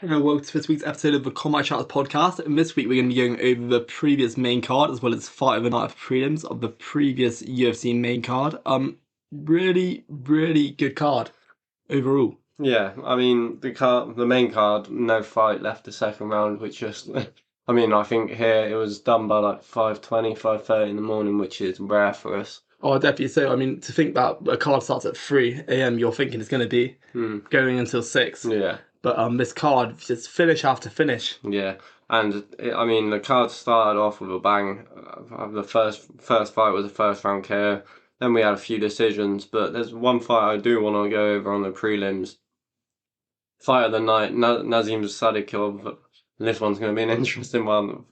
Hello, welcome to this week's episode of the Combat Chats podcast. And this week we're going to be going over the previous main card as well as fight of the night of prelims of the previous UFC main card. Really good card overall. Yeah, I mean the main card, no fight left the second round, which just I think here it was done by like 5:20, 5:30 in the morning, which is rare for us. Oh, definitely so. I mean, to think that a card starts at 3 a.m., you're thinking it's going to be going until 6. Yeah, But this card just finish after finish. yeah, and the card started off with a bang. The first fight was a first round KO. Then we had a few decisions, but there's one fight I do want to go over on the prelims. Fight of the night, Nazim Sadikov. This one's going to be an interesting one.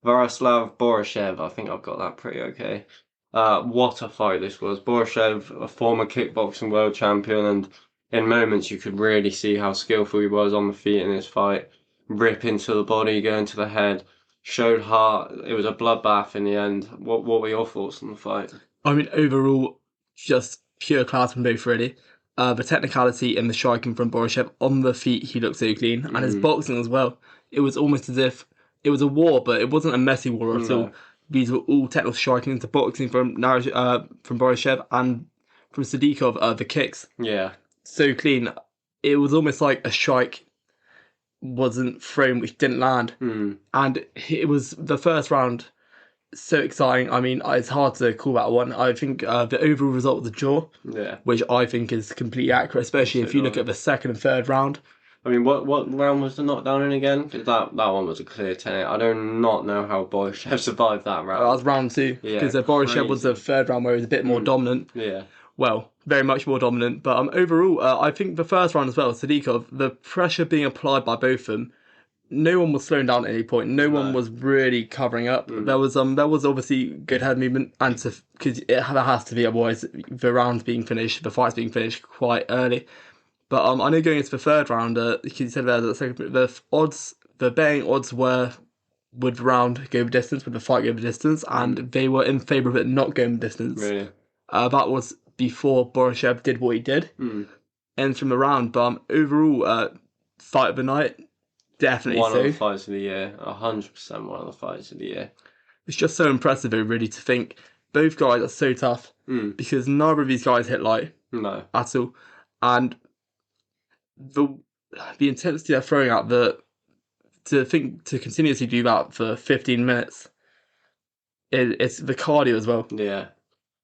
Varoslav Boryshev, I think I've got that pretty okay. What a fight this was. Boryshev, a former kickboxing world champion, and in moments you could really see how skillful he was on the feet in this fight. Rip into the body, go into the head, showed heart. It was a bloodbath in the end. What were your thoughts on the fight? I mean, overall, just pure class from both, really. The technicality and the striking from Boryshev on the feet, he looked so clean. And his boxing as well. It was almost as if it was a war, but it wasn't a messy war at all. These were all technical striking into boxing from Boryshev and from Sadikov, the kicks. Yeah. So clean. It was almost like a strike wasn't thrown, which didn't land. And it was the first round, so exciting. I mean, it's hard to call that one. I think the overall result was a draw, which I think is completely accurate, especially if you look at the second and third round. I mean, what round was the knockdown in again? Because that one was a clear 10. I do not know how Boryshev survived that round. That was round 2, because Boryshev was the third round where he was a bit more dominant. Yeah. Well, very much more dominant. But overall, I think the first round as well, Sadikov, the pressure being applied by both of them, no one was slowing down at any point. No one was really covering up. There was obviously good head movement, and because there has to be, otherwise the round's being finished, the fight's being finished quite early. But I know going into the third round, you said there that the betting odds were with the round go the distance, with the fight go the distance, and they were in favour of it not going the distance. Really? That was before Boryshev did what he did, ends from the round. But overall, fight of the night, definitely one of the fights of the year, 100% one of the fights of the year. It's just so impressive, though, really, to think both guys are so tough because neither of these guys hit light at all, and the intensity they're throwing out, to continuously do that for 15 minutes, it's the cardio as well. Yeah.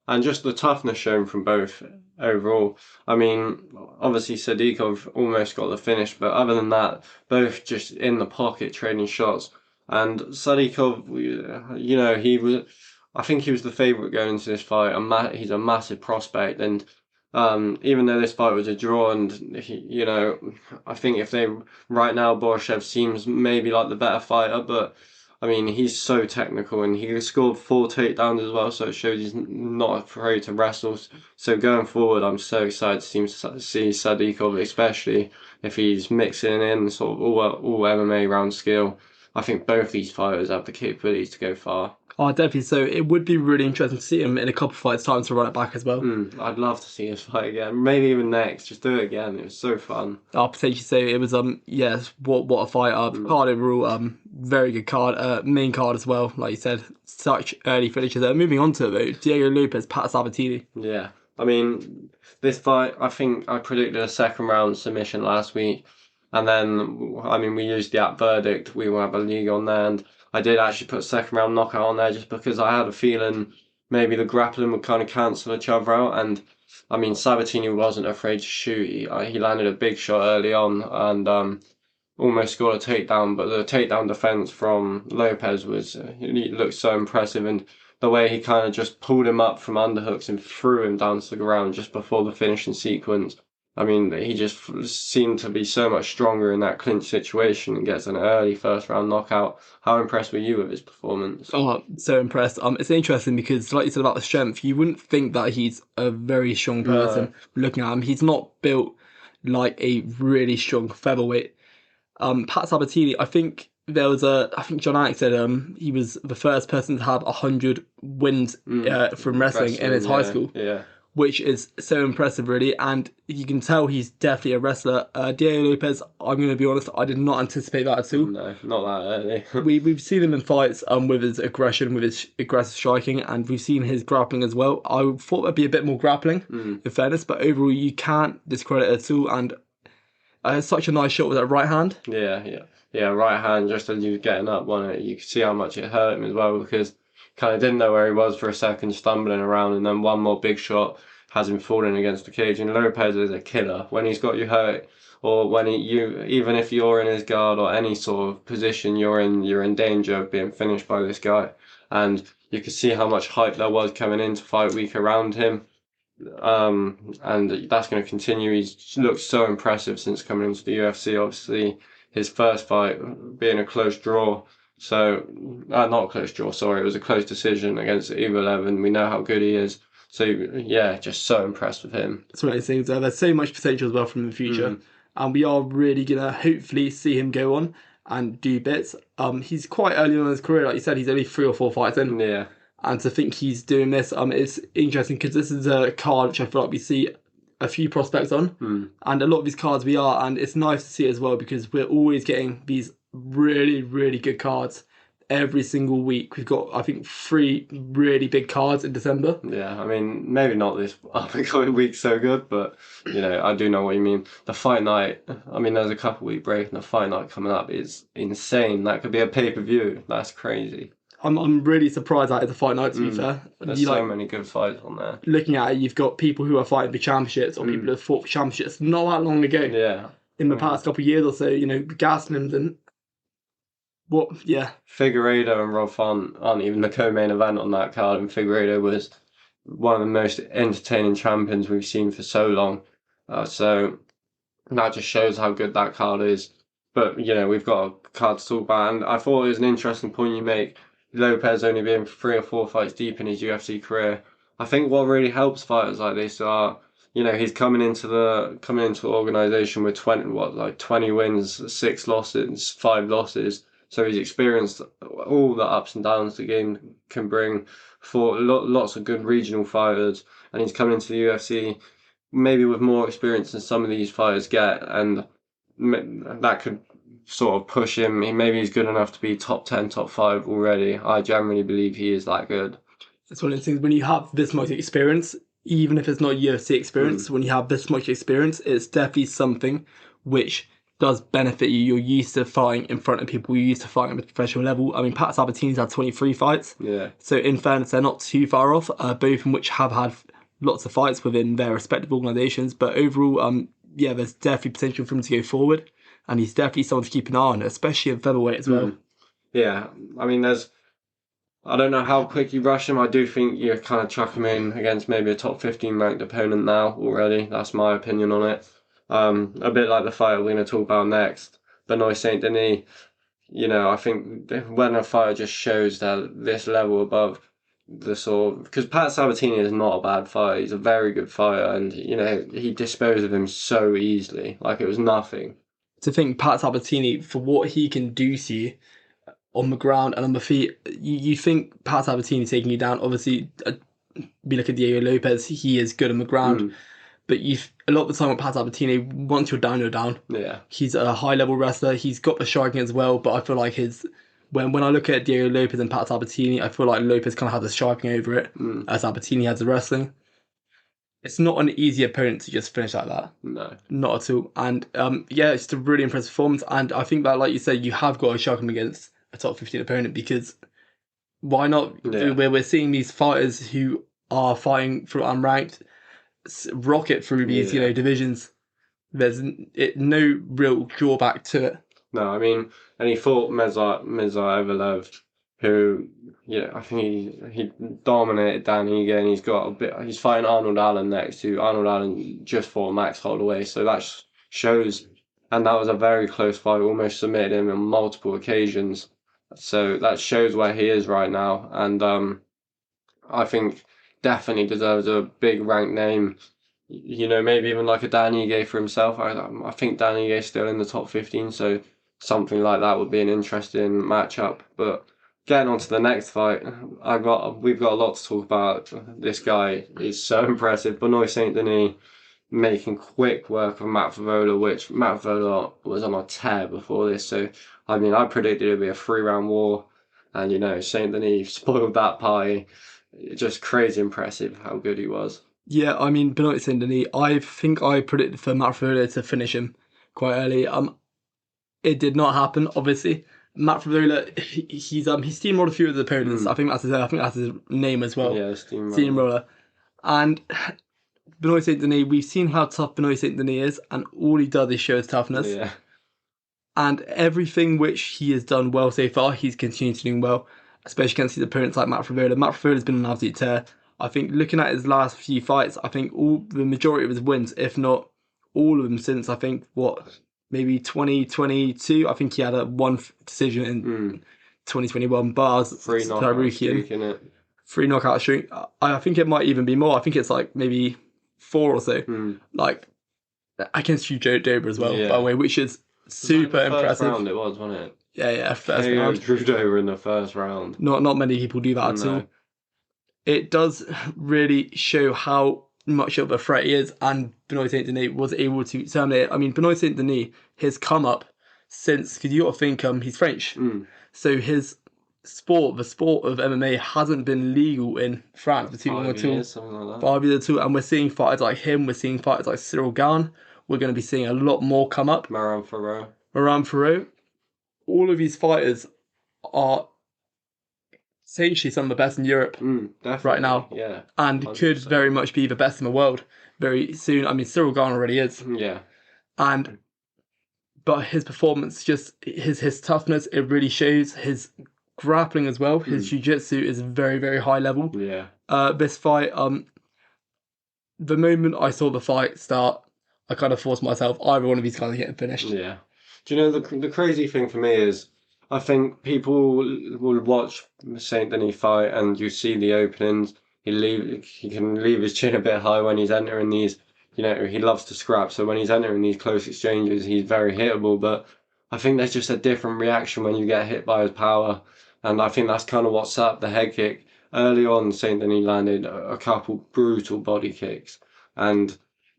And just the toughness shown from both overall. I mean, obviously Sadikov almost got the finish, but other than that, both just in the pocket trading shots. And Sadikov, I think he was the favourite going into this fight. He's a massive prospect, and even though this fight was a draw, and I think right now Boryshev seems maybe like the better fighter, but I mean, he's so technical, and he scored 4 takedowns as well, so it shows he's not afraid to wrestle. So going forward, I'm so excited to see Sadikov, especially if he's mixing in sort of all MMA round skill. I think both these fighters have the capabilities to go far. Oh, definitely. So it would be really interesting to see him in a couple of fights' time to run it back as well. I'd love to see this fight again. Maybe even next. Just do it again. It was so fun. I'll potentially say it was yes, what a fight. Card overall, very good card. Main card as well, like you said, such early finishes. Moving on to it though, Diego Lopez, Pat Sabatini. Yeah, I mean, this fight, I think I predicted a second round submission last week, and then we used the app Verdict. We will have a league on there, and I did actually put second round knockout on there just because I had a feeling maybe the grappling would kind of cancel each other out. And I mean, Sabatini wasn't afraid to shoot. He landed a big shot early on and almost scored a takedown. But the takedown defense from Lopez it looked so impressive, and the way he kind of just pulled him up from underhooks and threw him down to the ground just before the finishing sequence. I mean, he just seemed to be so much stronger in that clinch situation and gets an early first round knockout. How impressed were you with his performance? Oh, so impressed. It's interesting because, like you said about the strength, you wouldn't think that he's a very strong person. Looking at him, he's not built like a really strong featherweight. Pat Sabatini, I think John Anik said he was the first person to have 100 wins from wrestling in his high school. Yeah. which is so impressive, really. And you can tell he's definitely a wrestler. Diego Lopez, I'm going to be honest, I did not anticipate that at all. No, not that early. We've seen him in fights with his aggression, with his aggressive striking, and we've seen his grappling as well. I thought there'd be a bit more grappling, in fairness, but overall you can't discredit it at all. And such a nice shot with that right hand. Yeah, right hand just as he was getting up, wasn't it? You could see how much it hurt him as well, because kind of didn't know where he was for a second, stumbling around, and then one more big shot has him falling against the cage. And Lopez is a killer when he's got you hurt, or when even if you're in his guard or any sort of position you're in danger of being finished by this guy. And you could see how much hype there was coming into fight week around him. And that's going to continue. He's looked so impressive since coming into the UFC. Obviously, his first fight being a close draw. So, not a close draw, sorry. It was a close decision against Evil Evan. We know how good he is. So, yeah, just so impressed with him. It's one of those things. There's so much potential as well from the future. And we are really going to hopefully see him go on and do bits. He's quite early on in his career. Like you said, he's only 3 or 4 fights in. Yeah. And to think he's doing this, it's interesting because this is a card which I feel like we see a few prospects on. And a lot of these cards we are. And it's nice to see it as well because we're always getting these really, really good cards every single week. We've got, I think, 3 really big cards in December. Yeah, I mean, maybe not this upcoming week so good, but, I do know what you mean. The fight night, I mean, there's a couple week break and the fight night coming up is insane. That could be a pay-per-view. That's crazy. I'm really surprised that it's a fight night, to be fair. There's so many good fights on there. Looking at it, you've got people who are fighting for championships or people who have fought for championships not that long ago. Yeah. In the past couple of years or so, Gastelum and Figueiredo and Rob Font aren't even the co-main event on that card, and Figueiredo was one of the most entertaining champions we've seen for so long. So that just shows how good that card is. But, we've got a card to talk about, and I thought it was an interesting point you make. Lopez only being 3 or 4 fights deep in his UFC career. I think what really helps fighters like this are, he's coming into the organisation with 20 wins, 6 losses, 5 losses. So he's experienced all the ups and downs the game can bring for lots of good regional fighters, and he's coming into the UFC maybe with more experience than some of these fighters get, and that could sort of push him. Maybe he's good enough to be top 10, top 5 already. I generally believe he is that good. It's one of the things when you have this much experience, even if it's not UFC experience, when you have this much experience, it's definitely something which does benefit you. You're used to fighting in front of people. You're used to fighting at a professional level. I mean, Pat Sabatini's had 23 fights. Yeah. So in fairness, they're not too far off, both in which have had lots of fights within their respective organisations. But overall, there's definitely potential for him to go forward. And he's definitely someone to keep an eye on, especially at featherweight as well. Yeah, I mean, I don't know how quick you rush him. I do think you kind of chuck him in against maybe a top 15 ranked opponent now already. That's my opinion on it. A bit like the fight we're going to talk about next, Benoit Saint Denis. I think when a fighter just shows that this level above the sort of, because Pat Sabatini is not a bad fighter. He's a very good fighter, and he disposed of him so easily, like it was nothing. To think Pat Sabatini, for what he can do to you on the ground and on the feet, you think Pat Sabatini taking you down. Obviously, be like a Diego Lopez, he is good on the ground. But a lot of the time with Pat Sabatini, once you're down, you're down. Yeah. He's a high-level wrestler. He's got the striking as well, but I feel like when I look at Diego Lopez and Pat Sabatini, I feel like Lopez kind of has the striking over it, as Sabatini has the wrestling. It's not an easy opponent to just finish like that. No. Not at all. And it's just a really impressive performance. And I think that, like you said, you have got to shock him against a top 15 opponent, because why not? Yeah. We're seeing these fighters who are fighting for unranked rocket through these divisions. There's no real drawback to it. No, I mean, and he fought Mezar Evelev, who, I think he dominated Dan Ige, and he's fighting Arnold Allen next, to Arnold Allen just fought Max Holloway, so that shows, and that was a very close fight, almost submitted him on multiple occasions, so that shows where he is right now, and I think definitely deserves a big ranked name. Maybe even like a Dan Ige for himself. I think Dan Ige is still in the top 15, so something like that would be an interesting matchup. But getting on to the next fight, we've got a lot to talk about. This guy is so impressive. Benoit Saint Denis making quick work of Matt Favola, which Matt Favola was on a tear before this. So I mean, I predicted it'd be a 3-round war, and Saint Denis spoiled that pie. Just crazy impressive how good he was. Yeah, I mean, Benoit Saint Denis, I think I predicted for Matt Favola to finish him quite early. It did not happen, obviously. Matt Favola, he's steamrolled a few of his opponents. I think that's his name as well. Yeah, steamroller. Steamroller. And Benoit Saint Denis, we've seen how tough Benoit Saint Denis is, and all he does is show his toughness. Yeah. And everything which he has done well so far, he's continued to do well, especially against his opponents like Matt Favola. Matt Favola's been an absolute tear. I think looking at his last few fights, I think the majority of his wins, if not all of them since, I think, maybe 2022, I think he had one decision in 2021, bars, 3 knockout streak in it. 3 knockout streak. I think it might even be more. I think it's like maybe 4 or so. Like against Joe Dober as well, by the way, which is super impressive. First round it was, wasn't it? Yeah, first round. Drew Dober in the first round. Not many people do that at all. It does really show how much of a threat he is, and Benoit Saint Denis was able to terminate it. I mean, Benoit Saint Denis, his come up since, because you got to think he's French, so his sport, the sport of MMA, hasn't been legal in France for too long at all. 5 years at all, and we're seeing fighters like him, we're seeing fighters like Cyril Gane. We're going to be seeing a lot more come up. Maran Ferro. All of these fighters are essentially some of the best in Europe right now. Yeah. And 100%. Could very much be the best in the world very soon. I mean, Cyril Gane already is. Yeah. But his performance, just his toughness, it really shows. His grappling as well. His jiu-jitsu is very, very high level. Yeah. This fight, the moment I saw the fight start, I kind of forced myself, either one of these guys getting finished. Yeah. Do you know, the crazy thing for me is, I think people will watch Saint Denis fight and you see the openings. He can leave his chin a bit high when he's entering these. He loves to scrap, so when he's entering these close exchanges, he's very hittable. But I think there's just a different reaction when you get hit by his power, and I think that's kind of what set up the head kick. Early on, Saint Denis landed a couple brutal body kicks, and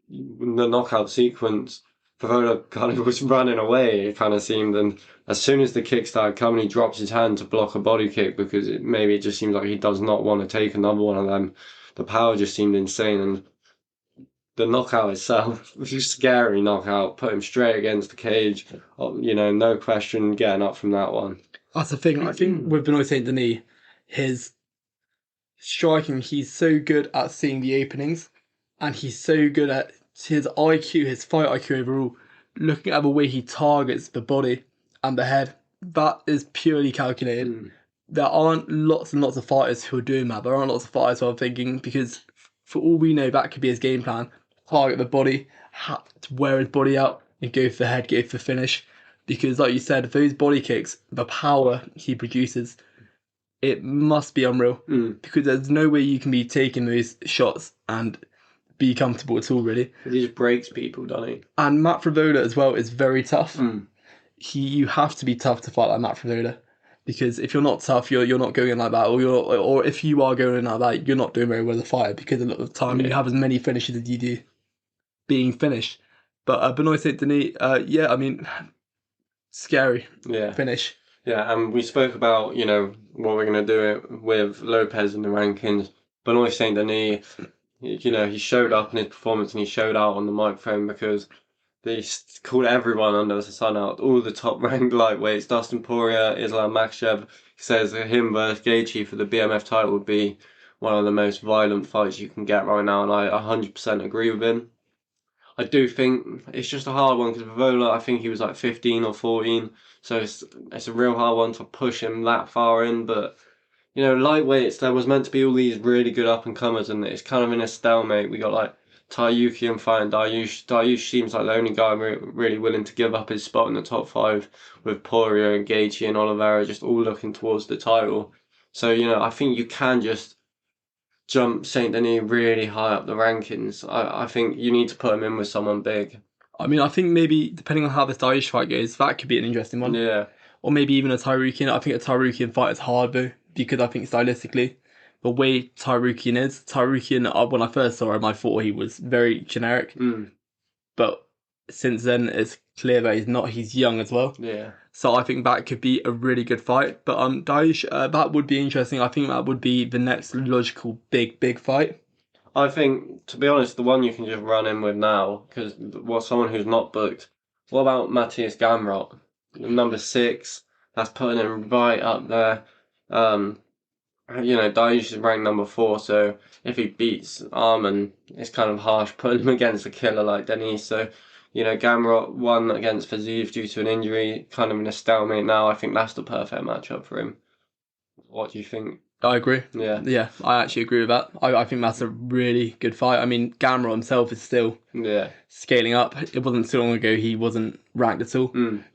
the knockout sequence, Favola kind of was running away, it kind of seemed, and as soon as the kick started coming, he drops his hand to block a body kick because maybe it just seems like he does not want to take another one of them. The power just seemed insane, and the knockout itself was a scary knockout, put him straight against the cage, no question getting up from that one. That's the thing, I think with Benoit Saint Denis, his striking, he's so good at seeing the openings, and he's so good at his IQ, his fight IQ overall, looking at the way he targets the body and the head. That is purely calculated. There aren't lots and lots of fighters who are doing that. There aren't lots of fighters who are thinking, because for all we know, that could be his game plan. Target the body, wear his body out, and go for the head, go for the finish. Because like you said, those body kicks, the power he produces, it must be unreal. Because there's no way you can be taking those shots and be comfortable at all, really. He just breaks people, doesn't he? And Matt Favola as well is very tough. You have to be tough to fight like Matt Favola, because if you're not tough, you're not going in like that, or if you are going in like that, you're not doing very well as a fighter, because a lot of the time you have as many finishes as you do being finished. But Benoit Saint Denis, I mean, scary finish. Yeah, and we spoke about, what we're going to do with Lopez in the rankings. Benoit Saint Denis, he showed up in his performance and he showed out on the microphone, because they called everyone under the sun out, all the top-ranked lightweights. Dustin Poirier, Islam Makhachev, says that him versus Gaethje for the BMF title would be one of the most violent fights you can get right now, and I 100% agree with him. I do think it's just a hard one, because Favola, I think he was like 15 or 14, so it's a real hard one to push him that far in, but lightweights, there was meant to be all these really good up-and-comers, and it's kind of in a stalemate. We got like Taiyuki and fighting Dariush. Dariush seems like the only guy really willing to give up his spot in the top 5, with Poirier and Gaethje and Oliveira just all looking towards the title. So, I think you can just jump Saint Denis really high up the rankings. I think you need to put him in with someone big. I mean, I think maybe, depending on how this Dariush fight goes, that could be an interesting one. Yeah. or maybe even a Tyrokian. I think a Tyrokian fight is hard though, because I think stylistically, the way Tyrokian, when I first saw him, I thought he was very generic. But since then, it's clear that he's not. He's young as well. Yeah. So I think that could be a really good fight. But Daish, that would be interesting. I think that would be the next logical big fight. I think, to be honest, the one you can just run in with now, because someone who's not booked. What about Matthias Gamrot, number 6? That's putting him right up there. Daish is ranked number 4, so if he beats Arman, it's kind of harsh putting him against a killer like Denis. So, Gamrot won against Fiziev due to an injury, kind of in a stalemate now. I think that's the perfect matchup for him. What do you think? I agree. Yeah, I actually agree with that. I think that's a really good fight. I mean, Gamrot himself is still scaling up. It wasn't so long ago he wasn't ranked at all.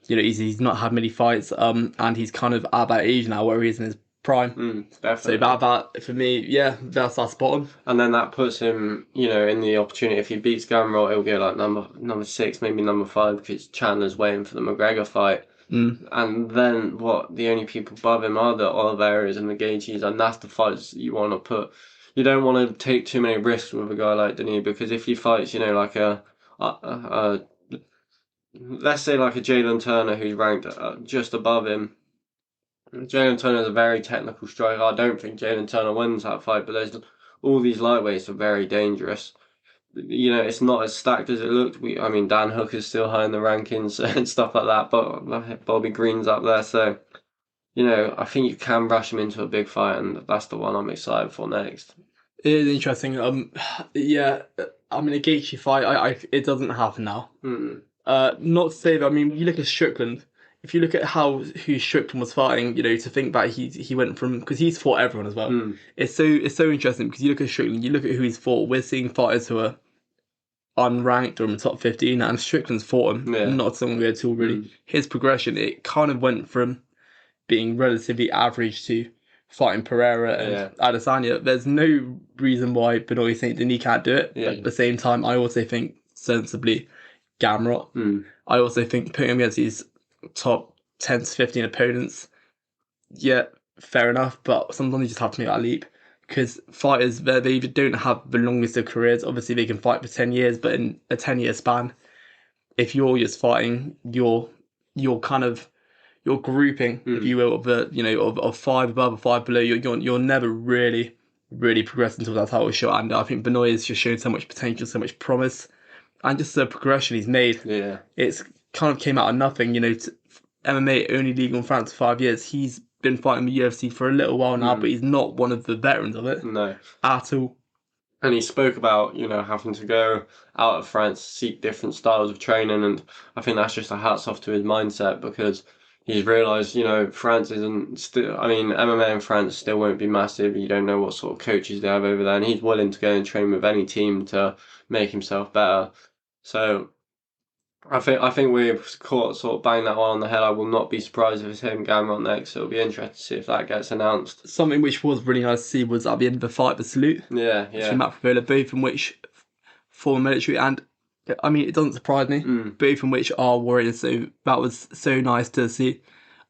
He's not had many fights, and he's kind of at that age now where he is in his prime. Definitely. So that for me, that's spot on. And then that puts him, in the opportunity. If he beats Gamrot, he'll go like number 6, maybe number 5, because Chandler's waiting for the McGregor fight. And then the only people above him are the Oliveira's and the Gaethjes, and that's the fights you want to put. You don't want to take too many risks with a guy like Denis, because if he fights, like let's say like a Jalen Turner who's ranked just above him. Jalen Turner is a very technical striker. I don't think Jalen Turner wins that fight, but there's all these lightweights are very dangerous. It's not as stacked as it looked. Dan Hooker's still high in the rankings and stuff like that, but Bobby Green's up there. So, I think you can rush him into a big fight, and that's the one I'm excited for next. It is interesting. A Gaethje fight, it doesn't happen now. Not to say that, you look at Strickland. If you look at who Strickland was fighting, to think that he went from, because he's fought everyone as well. It's so interesting, because you look at Strickland, you look at who he's fought. We're seeing fighters who are unranked or in the top 15, and Strickland's fought him not so long ago at all. Really, his progression, it kind of went from being relatively average to fighting Pereira and Adesanya. There's no reason why Benoit Saint Denis can't do it. But at the same time, I also think sensibly Gamrot. I also think putting him against these top 10 to 15 opponents, fair enough, but sometimes you just have to make that leap, because fighters, they either don't have the longest of careers. Obviously they can fight for 10 years, but in a 10-year span, if you're just fighting your grouping, if you will, of the of 5 above or 5 below, you're never really progressing towards that title shot. And I think Benoit has just shown so much potential, so much promise, and just the progression he's made. It's kind of came out of nothing. MMA only legal in France for 5 years. He's been fighting the UFC for a little while now, but he's not one of the veterans of it. No. At all. And he spoke about, having to go out of France, seek different styles of training, and I think that's just a hats off to his mindset, because he's realised, France isn't still, MMA in France still won't be massive. You don't know what sort of coaches they have over there, and he's willing to go and train with any team to make himself better. So I think we've caught sort of bang that one on the head. I will not be surprised if it's him Gamrot next. So it'll be interesting to see if that gets announced. Something which was really nice to see was at the end of the fight, the salute. Yeah. Matt Favola, both in which former military, and it doesn't surprise me, both in which are warriors. So that was so nice to see.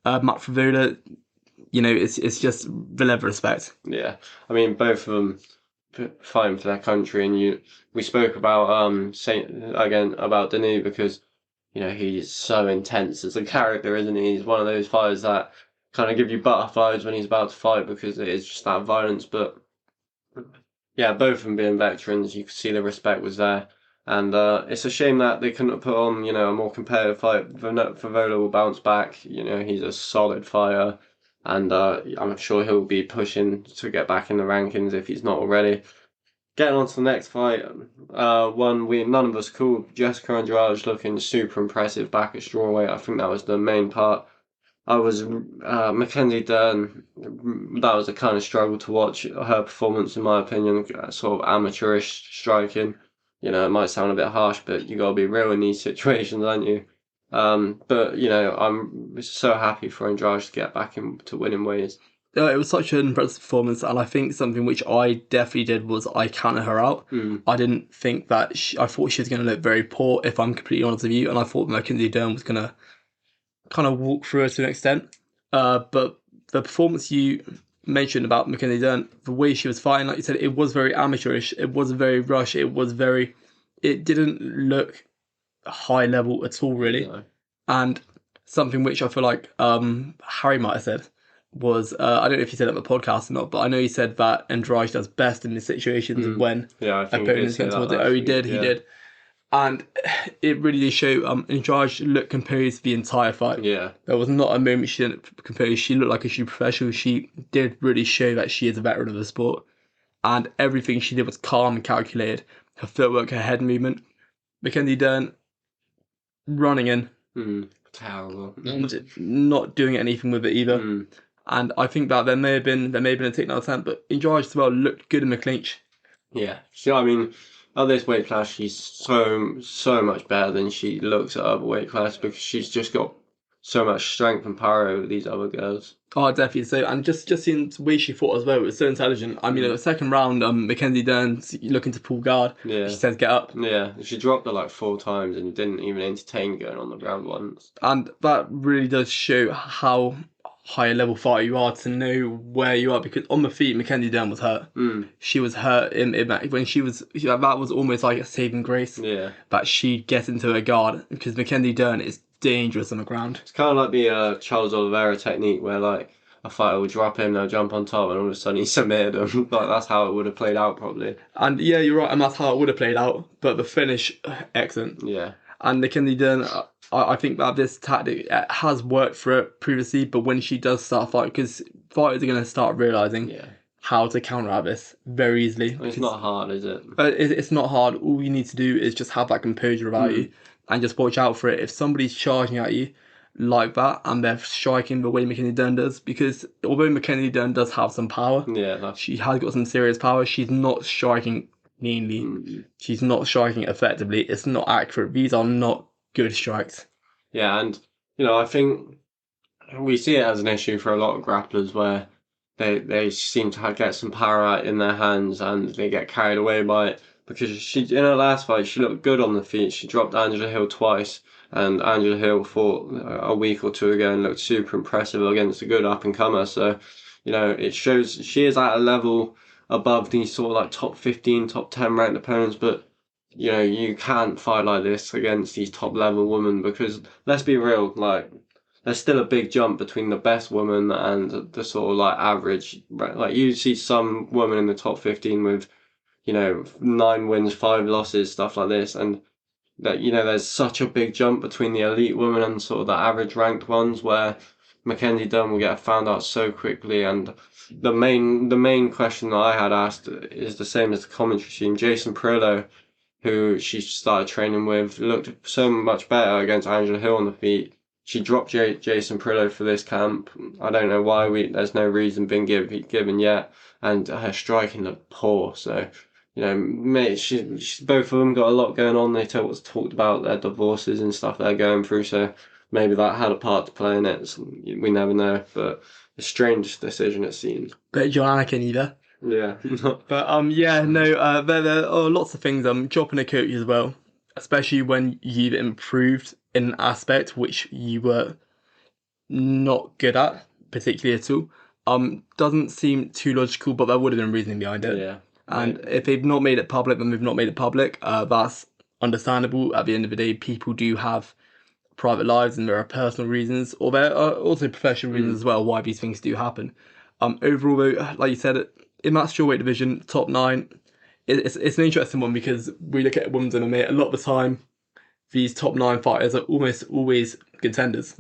Matt Favola, it's just the level of respect. Yeah, both of them fighting for their country, and we spoke about about Denis, because he's so intense as a character, isn't he? He's one of those fighters that kind of give you butterflies when he's about to fight, because it is just that violence. But yeah, both of them being veterans, you could see the respect was there, and it's a shame that they couldn't have put on a more competitive fight. Favola will bounce back. He's a solid fighter. And I'm sure he'll be pushing to get back in the rankings if he's not already. Getting on to the next fight, one none of us called. Jessica Andrade looking super impressive back at strawweight. I think that was the main part. I was Mackenzie Dern. That was a kind of struggle to watch her performance, in my opinion. Sort of amateurish striking. It might sound a bit harsh, but you gotta be real in these situations, aren't you? But I'm so happy for Andrade to get back into winning ways. It was such an impressive performance, and I think something which I definitely did was I counted her out. I didn't think that I thought she was going to look very poor, if I'm completely honest with you, and I thought Mackenzie Dern was going to kind of walk through her to an extent. But the performance you mentioned about Mackenzie Dern, the way she was fighting, like you said, it was very amateurish. It was very rush. It didn't look high level at all, really. No. And something which I feel like Harry might have said was, I don't know if he said it on the podcast or not, but I know he said that Andrade does best in the situations when Yeah, I think he did opponents say get that towards it. last Oh, he week, did, he yeah. did. And it really did show Andrade looked composed the entire fight. Yeah. There was not a moment she didn't compose. She looked like a true professional. She did really show that she is a veteran of the sport. And everything she did was calm and calculated. Her footwork, her head movement. Mackenzie Dern running in Terrible. and not doing anything with it either. And I think that there may have been a technical attempt, but Andrade as well looked good in the clinch. Yeah. So, I mean, at this weight class, she's so much better than she looks at other weight class because she's just got so much strength and power over these other girls. Oh, definitely. So, and just seeing the way she fought as well, it was so intelligent. I mean, in the second round, Mackenzie Dern's looking to pull guard. Yeah. She says, "Get up." Yeah, she dropped her like 4 times and didn't even entertain going on the ground once. And that really does show how high a level fighter you are to know where you are, because on the feet, Mackenzie Dern was hurt. She was hurt when she was. That was almost like a saving grace. Yeah. That she'd get into her guard, because Mackenzie Dern is dangerous on the ground. It's kind of like the Charles Oliveira technique where like a fighter will drop him, they'll jump on top, and all of a sudden he's submitted him. Like that's how it would have played out probably. And yeah, you're right, and that's how it would have played out. But the finish, excellent. Yeah. And Mackenzie Dern, I think that this tactic has worked for her previously, but when she does start fighting, because fighters are going to start realising how to counteract this very easily. It's not hard, is it? It's not hard. All you need to do is just have that composure about you and just watch out for it. If somebody's charging at you like that and they're striking the way Mackenzie Dern does, because although Mackenzie Dern does have some power, she has got some serious power, she's not striking cleanly. She's not striking effectively. It's not accurate. These are not good strikes. Yeah, and I think we see it as an issue for a lot of grapplers where they seem to get some power out in their hands and they get carried away by it. Because in her last fight, she looked good on the feet. She dropped Angela Hill twice, and Angela Hill fought a week or two ago and looked super impressive against a good up-and-comer. So, it shows she is at a level above these sort of like top 15, top 10 ranked opponents, but you can't fight like this against these top level women because let's be real, like there's still a big jump between the best woman and the sort of like average. Like you see some women in the top 15 with 9 wins, 5 losses, stuff like this, and that there's such a big jump between the elite women and sort of the average ranked ones where Mackenzie Dunn will get found out so quickly. And the main question that I had asked is the same as the commentary team. Jason Perillo, who she started training with, looked so much better against Angela Hill on the feet. She dropped Jason Perillo for this camp. I don't know why. There's no reason been given yet, and her striking looked poor. So, both of them got a lot going on. They talked about their divorces and stuff they're going through. So maybe that had a part to play in it. We never know, but a strange decision it seems. But John Anakin either. Yeah. But there are lots of things. Dropping a coach as well, especially when you've improved in an aspect which you were not good at particularly at all. Doesn't seem too logical, but there would have been reasoning behind it. Yeah. And if they've not made it public, then they've not made it public. That's understandable. At the end of the day, people do have private lives and there are personal reasons, or there are also professional reasons as well why these things do happen. Overall, though, like you said, in that strawweight division, top 9, it's an interesting one because we look at women's MMA. A lot of the time, these top 9 fighters are almost always contenders.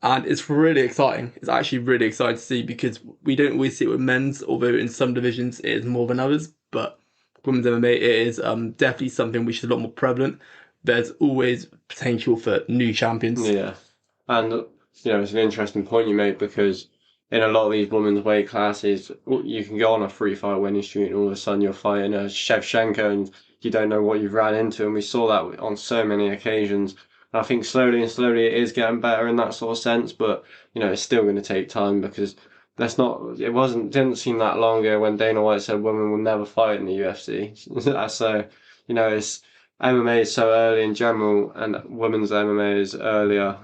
And it's really exciting. It's actually really exciting to see because we don't always see it with men's, although in some divisions it is more than others. But women's MMA, it is definitely something which is a lot more prevalent. There's always potential for new champions. Yeah. And, it's an interesting point you made because in a lot of these women's weight classes, you can go on a 3-fight winning streak and all of a sudden you're fighting a Shevchenko and you don't know what you've ran into. And we saw that on so many occasions. I think slowly it is getting better in that sort of sense, but it's still going to take time because didn't seem that long ago when Dana White said women will never fight in the UFC. So, it's MMA is so early in general and women's MMA is earlier.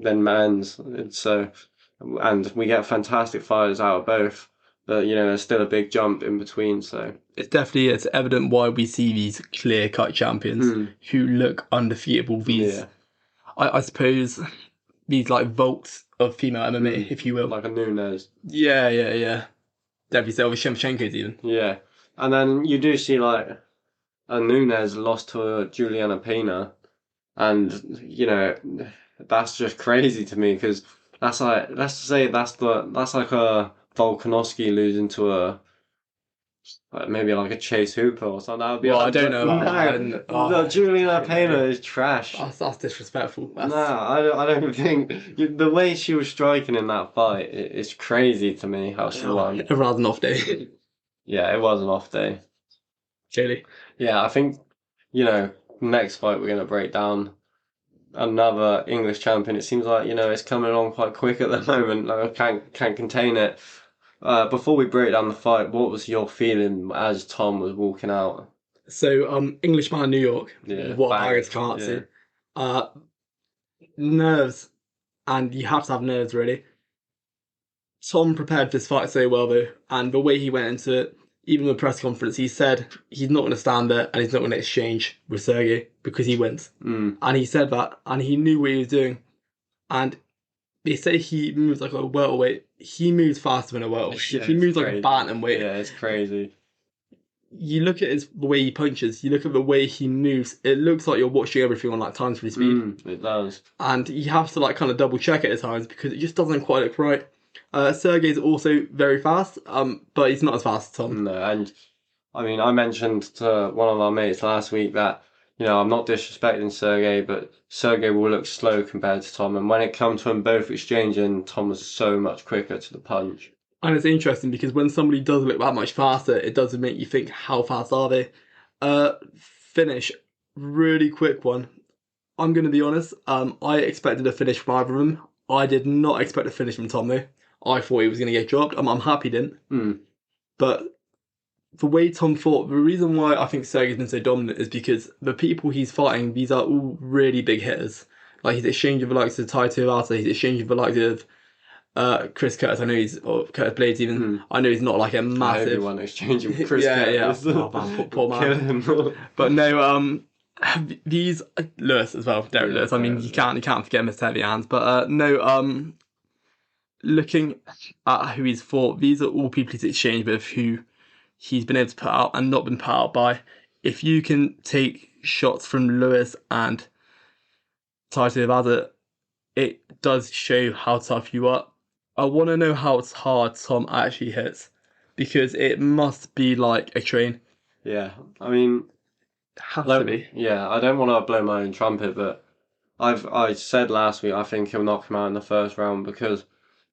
than men's. And we get fantastic fighters out of both. But there's still a big jump in between. So It's evident why we see these clear-cut champions who look undefeatable. I suppose, these like vaults of female MMA, if you will. Like a Nunes. Yeah. Definitely say over Shevchenko's even. Yeah. And then you do see like a Nunes lost to Juliana Pena, and that's just crazy to me because that's like let's say that's like a Volkanovski losing to a maybe like a Chase Hooper or something. That would be I don't know. No, Juliana Pena is trash. That's disrespectful. No, I don't think the way she was striking in that fight it's crazy to me how she won. A rather an off day. Yeah, it was an off day. Clearly. Yeah, I think next fight we're gonna break down another English champion. It seems like it's coming along quite quick at the moment. Like I can't contain it. Before we break down the fight, what was your feeling as Tom was walking out? So, Englishman in New York. Yeah, what bangers can't see. Nerves, and you have to have nerves really. Tom prepared this fight so well though, and the way he went into it, even in the press conference, he said he's not going to stand there and he's not going to exchange with Sergey because he wins. And he said that, and he knew what he was doing. And they say he moves like a welterweight. He moves faster than a welterweight. Yeah, he moves crazy. like a bantamweight. Yeah, it's crazy. You look at the way he punches. You look at the way he moves. It looks like you're watching everything on like times 3 speed. It does. And you have to like kind of double check it at times because it just doesn't quite look right. Sergey's also very fast, but he's not as fast as Tom. No, and I mean, I mentioned to one of our mates last week that I'm not disrespecting Sergey, but Sergey will look slow compared to Tom. And when it comes to them both exchanging, Tom was so much quicker to the punch. And it's interesting because when somebody does look that much faster, it does make you think, how fast are they? Finish, really quick one. I'm going to be honest, I expected a finish from either of them. I did not expect a finish from Tom though. I thought he was going to get dropped. I'm happy he didn't. But the way Tom fought, the reason why I think Sergey's been so dominant is because the people he's fighting, these are all really big hitters. Like he's exchanging with the likes of Taito Iwata, he's exchanging with the likes of Chris Curtis. I know or Curtis Blades even. I know he's not like a massive. Everyone exchanging with Chris Curtis. Yeah. Oh, man, poor man. But no, these Lewis as well, Derek Lewis. I mean, you can't forget Mr. Heavy Hands. But no, looking at who he's fought, these are all people he's exchanged with who he's been able to put out and not been put out by. If you can take shots from Lewis and Taito Iwata, it does show how tough you are. I want to know how hard Tom actually hits because it must be like a train. Yeah, I mean, has to be. Yeah, I don't want to blow my own trumpet, but I said last week I think he'll knock him out in the first round because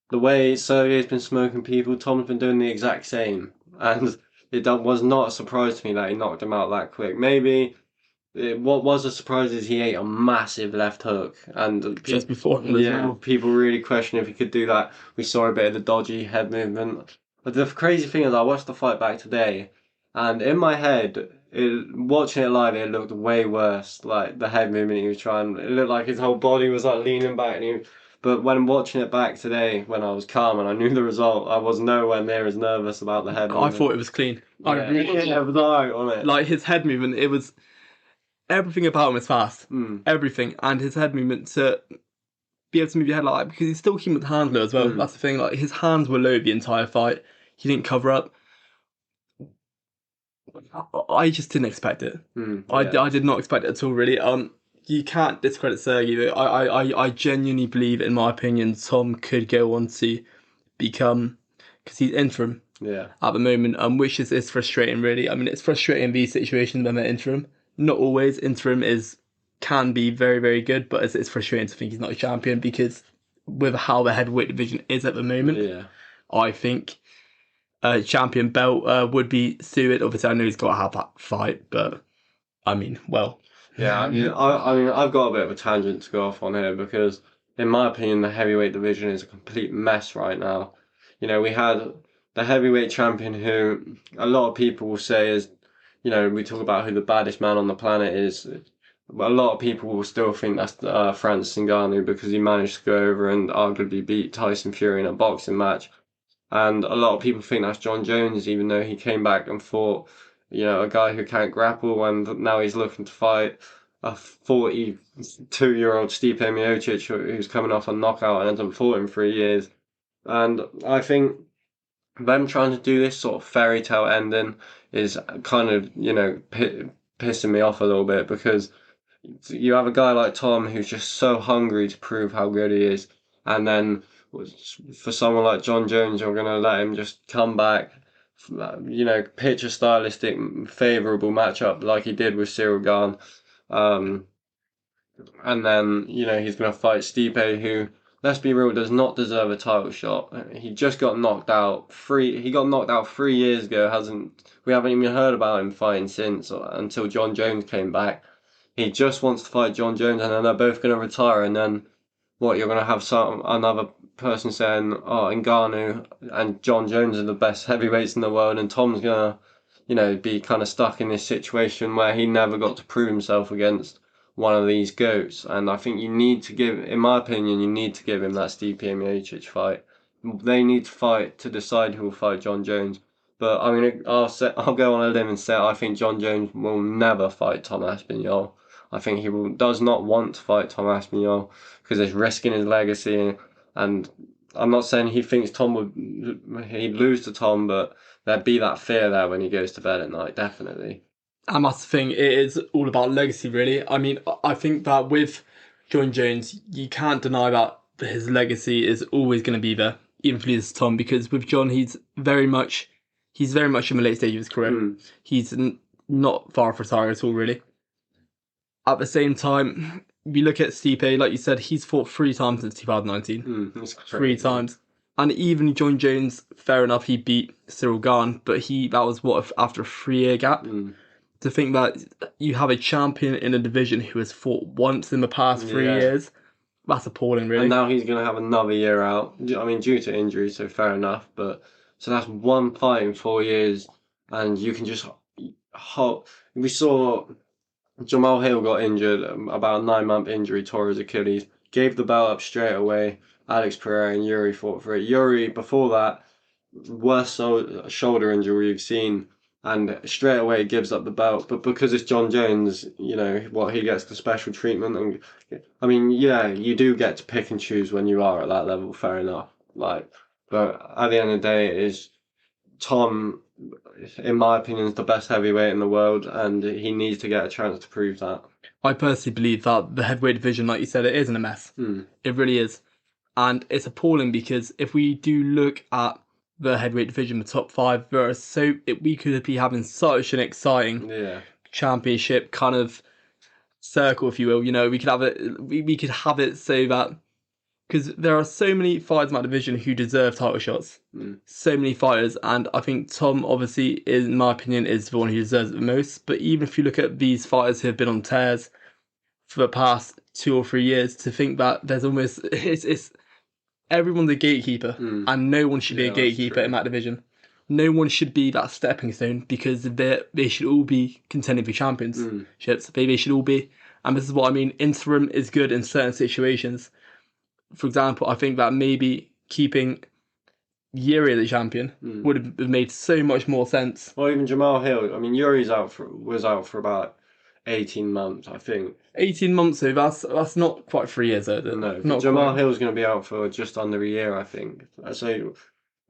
the way Sergey's been smoking people, Tom's been doing the exact same, and it was not a surprise to me that he knocked him out that quick. Maybe what was a surprise is he ate a massive left hook, and just before people really question if he could do that. We saw a bit of the dodgy head movement, but the crazy thing is I watched the fight back today, and in my head, watching it live, it looked way worse. Like the head movement he was trying, it looked like his whole body was like leaning back, but when watching it back today, when I was calm and I knew the result, I was nowhere near as nervous about the head movement. I thought it was clean. I really was alright on it. Like his head movement, it was everything about him was fast. Everything, and his head movement to be able to move your head like that because he's still keeping his hands low as well. That's the thing. Like his hands were low the entire fight. He didn't cover up. I just didn't expect it. I did not expect it at all. Really. You can't discredit Sergey. I genuinely believe, in my opinion, Tom could go on to become, because he's interim at the moment, which is frustrating, really. I mean, it's frustrating in these situations when they're interim. Not always. Interim can be very, very good, but it's frustrating to think he's not a champion because with how the heavyweight division is at the moment, I think a champion belt would be suited. Obviously, I know he's got to have that fight, but I mean, well. Yeah, I mean, I've got a bit of a tangent to go off on here because, in my opinion, the heavyweight division is a complete mess right now. We had the heavyweight champion who a lot of people will say is, we talk about who the baddest man on the planet is. a lot of people will still think that's Francis Ngannou because he managed to go over and arguably beat Tyson Fury in a boxing match. And a lot of people think that's John Jones, even though he came back and fought, a guy who can't grapple, and now he's looking to fight a 42-year-old Stipe Miocic who's coming off a knockout and hasn't fought in 3 years. And I think them trying to do this sort of fairy tale ending is kind of, pissing me off a little bit, because you have a guy like Tom who's just so hungry to prove how good he is, and then for someone like John Jones, you're going to let him just come back, pitch a stylistic, favourable matchup like he did with Cyril Gane. And then, he's going to fight Stipe, who, let's be real, does not deserve a title shot. He just got knocked out. He got knocked out 3 years ago. We haven't even heard about him fighting since, until John Jones came back. He just wants to fight John Jones, and then they're both going to retire, and then you're going to have another person saying, oh, Ngannou and John Jones are the best heavyweights in the world, and Tom's going to, be kind of stuck in this situation where he never got to prove himself against one of these goats. And I think in my opinion, you need to give him that Stipe Miocic fight. They need to fight to decide who will fight John Jones. But I mean, I'll go on a limb and say I think John Jones will never fight Tom Aspinall. I think does not want to fight Tom Aspinall because it's risking his legacy. And I'm not saying he thinks he'd lose to Tom, but there'd be that fear there when he goes to bed at night, definitely. And that's the thing, it is all about legacy, really. I mean, I think that with John Jones, you can't deny that his legacy is always going to be there, even if he loses to Tom, because with John, he's very much in the late stage of his career. He's not far off retiring at all, really. At the same time, we look at Stipe, like you said, he's fought 3 times since 2019. That's 3 times. And even John Jones, fair enough, he beat Cyril Gane, but that was after a 3-year gap. To think that you have a champion in a division who has fought once in the past 3 years, that's appalling, really. And now he's going to have another year out. I mean, due to injury, so fair enough. But so that's one fight in 4 years, and you can just we saw Jamal Hill got injured, about a 9-month injury, tore his Achilles, gave the belt up straight away. Alex Pereira and Yuri fought for it. Yuri, before that, worst shoulder injury we've seen, and straight away gives up the belt. But because it's John Jones, he gets the special treatment. And I mean, you do get to pick and choose when you are at that level, fair enough. But at the end of the day, it is Tom, in my opinion, is the best heavyweight in the world, and he needs to get a chance to prove that. I personally believe that the heavyweight division, like you said, it isn't a mess. It really is. And it's appalling because if we do look at the heavyweight division, the top 5, we could be having such an exciting championship kind of circle, if you will. We could have it. We could have it so that, because there are so many fighters in that division who deserve title shots. So many fighters, and I think Tom, obviously, in my opinion, is the one who deserves it the most. But even if you look at these fighters who have been on tears for the past 2 or 3 years, to think that there's almost it's everyone's a gatekeeper, and no one should be a gatekeeper in that division. No one should be that stepping stone, because they should all be contending for championships. They should all be. And this is what I mean. Interim is good in certain situations. For example, I think that maybe keeping Yuri the champion would have made so much more sense. Or even Jamal Hill. I mean, Yuri's was out for about 18 months, I think. 18 months, though, that's not quite 3 years, though. No, Jamal Hill's going to be out for just under a year, I think. So,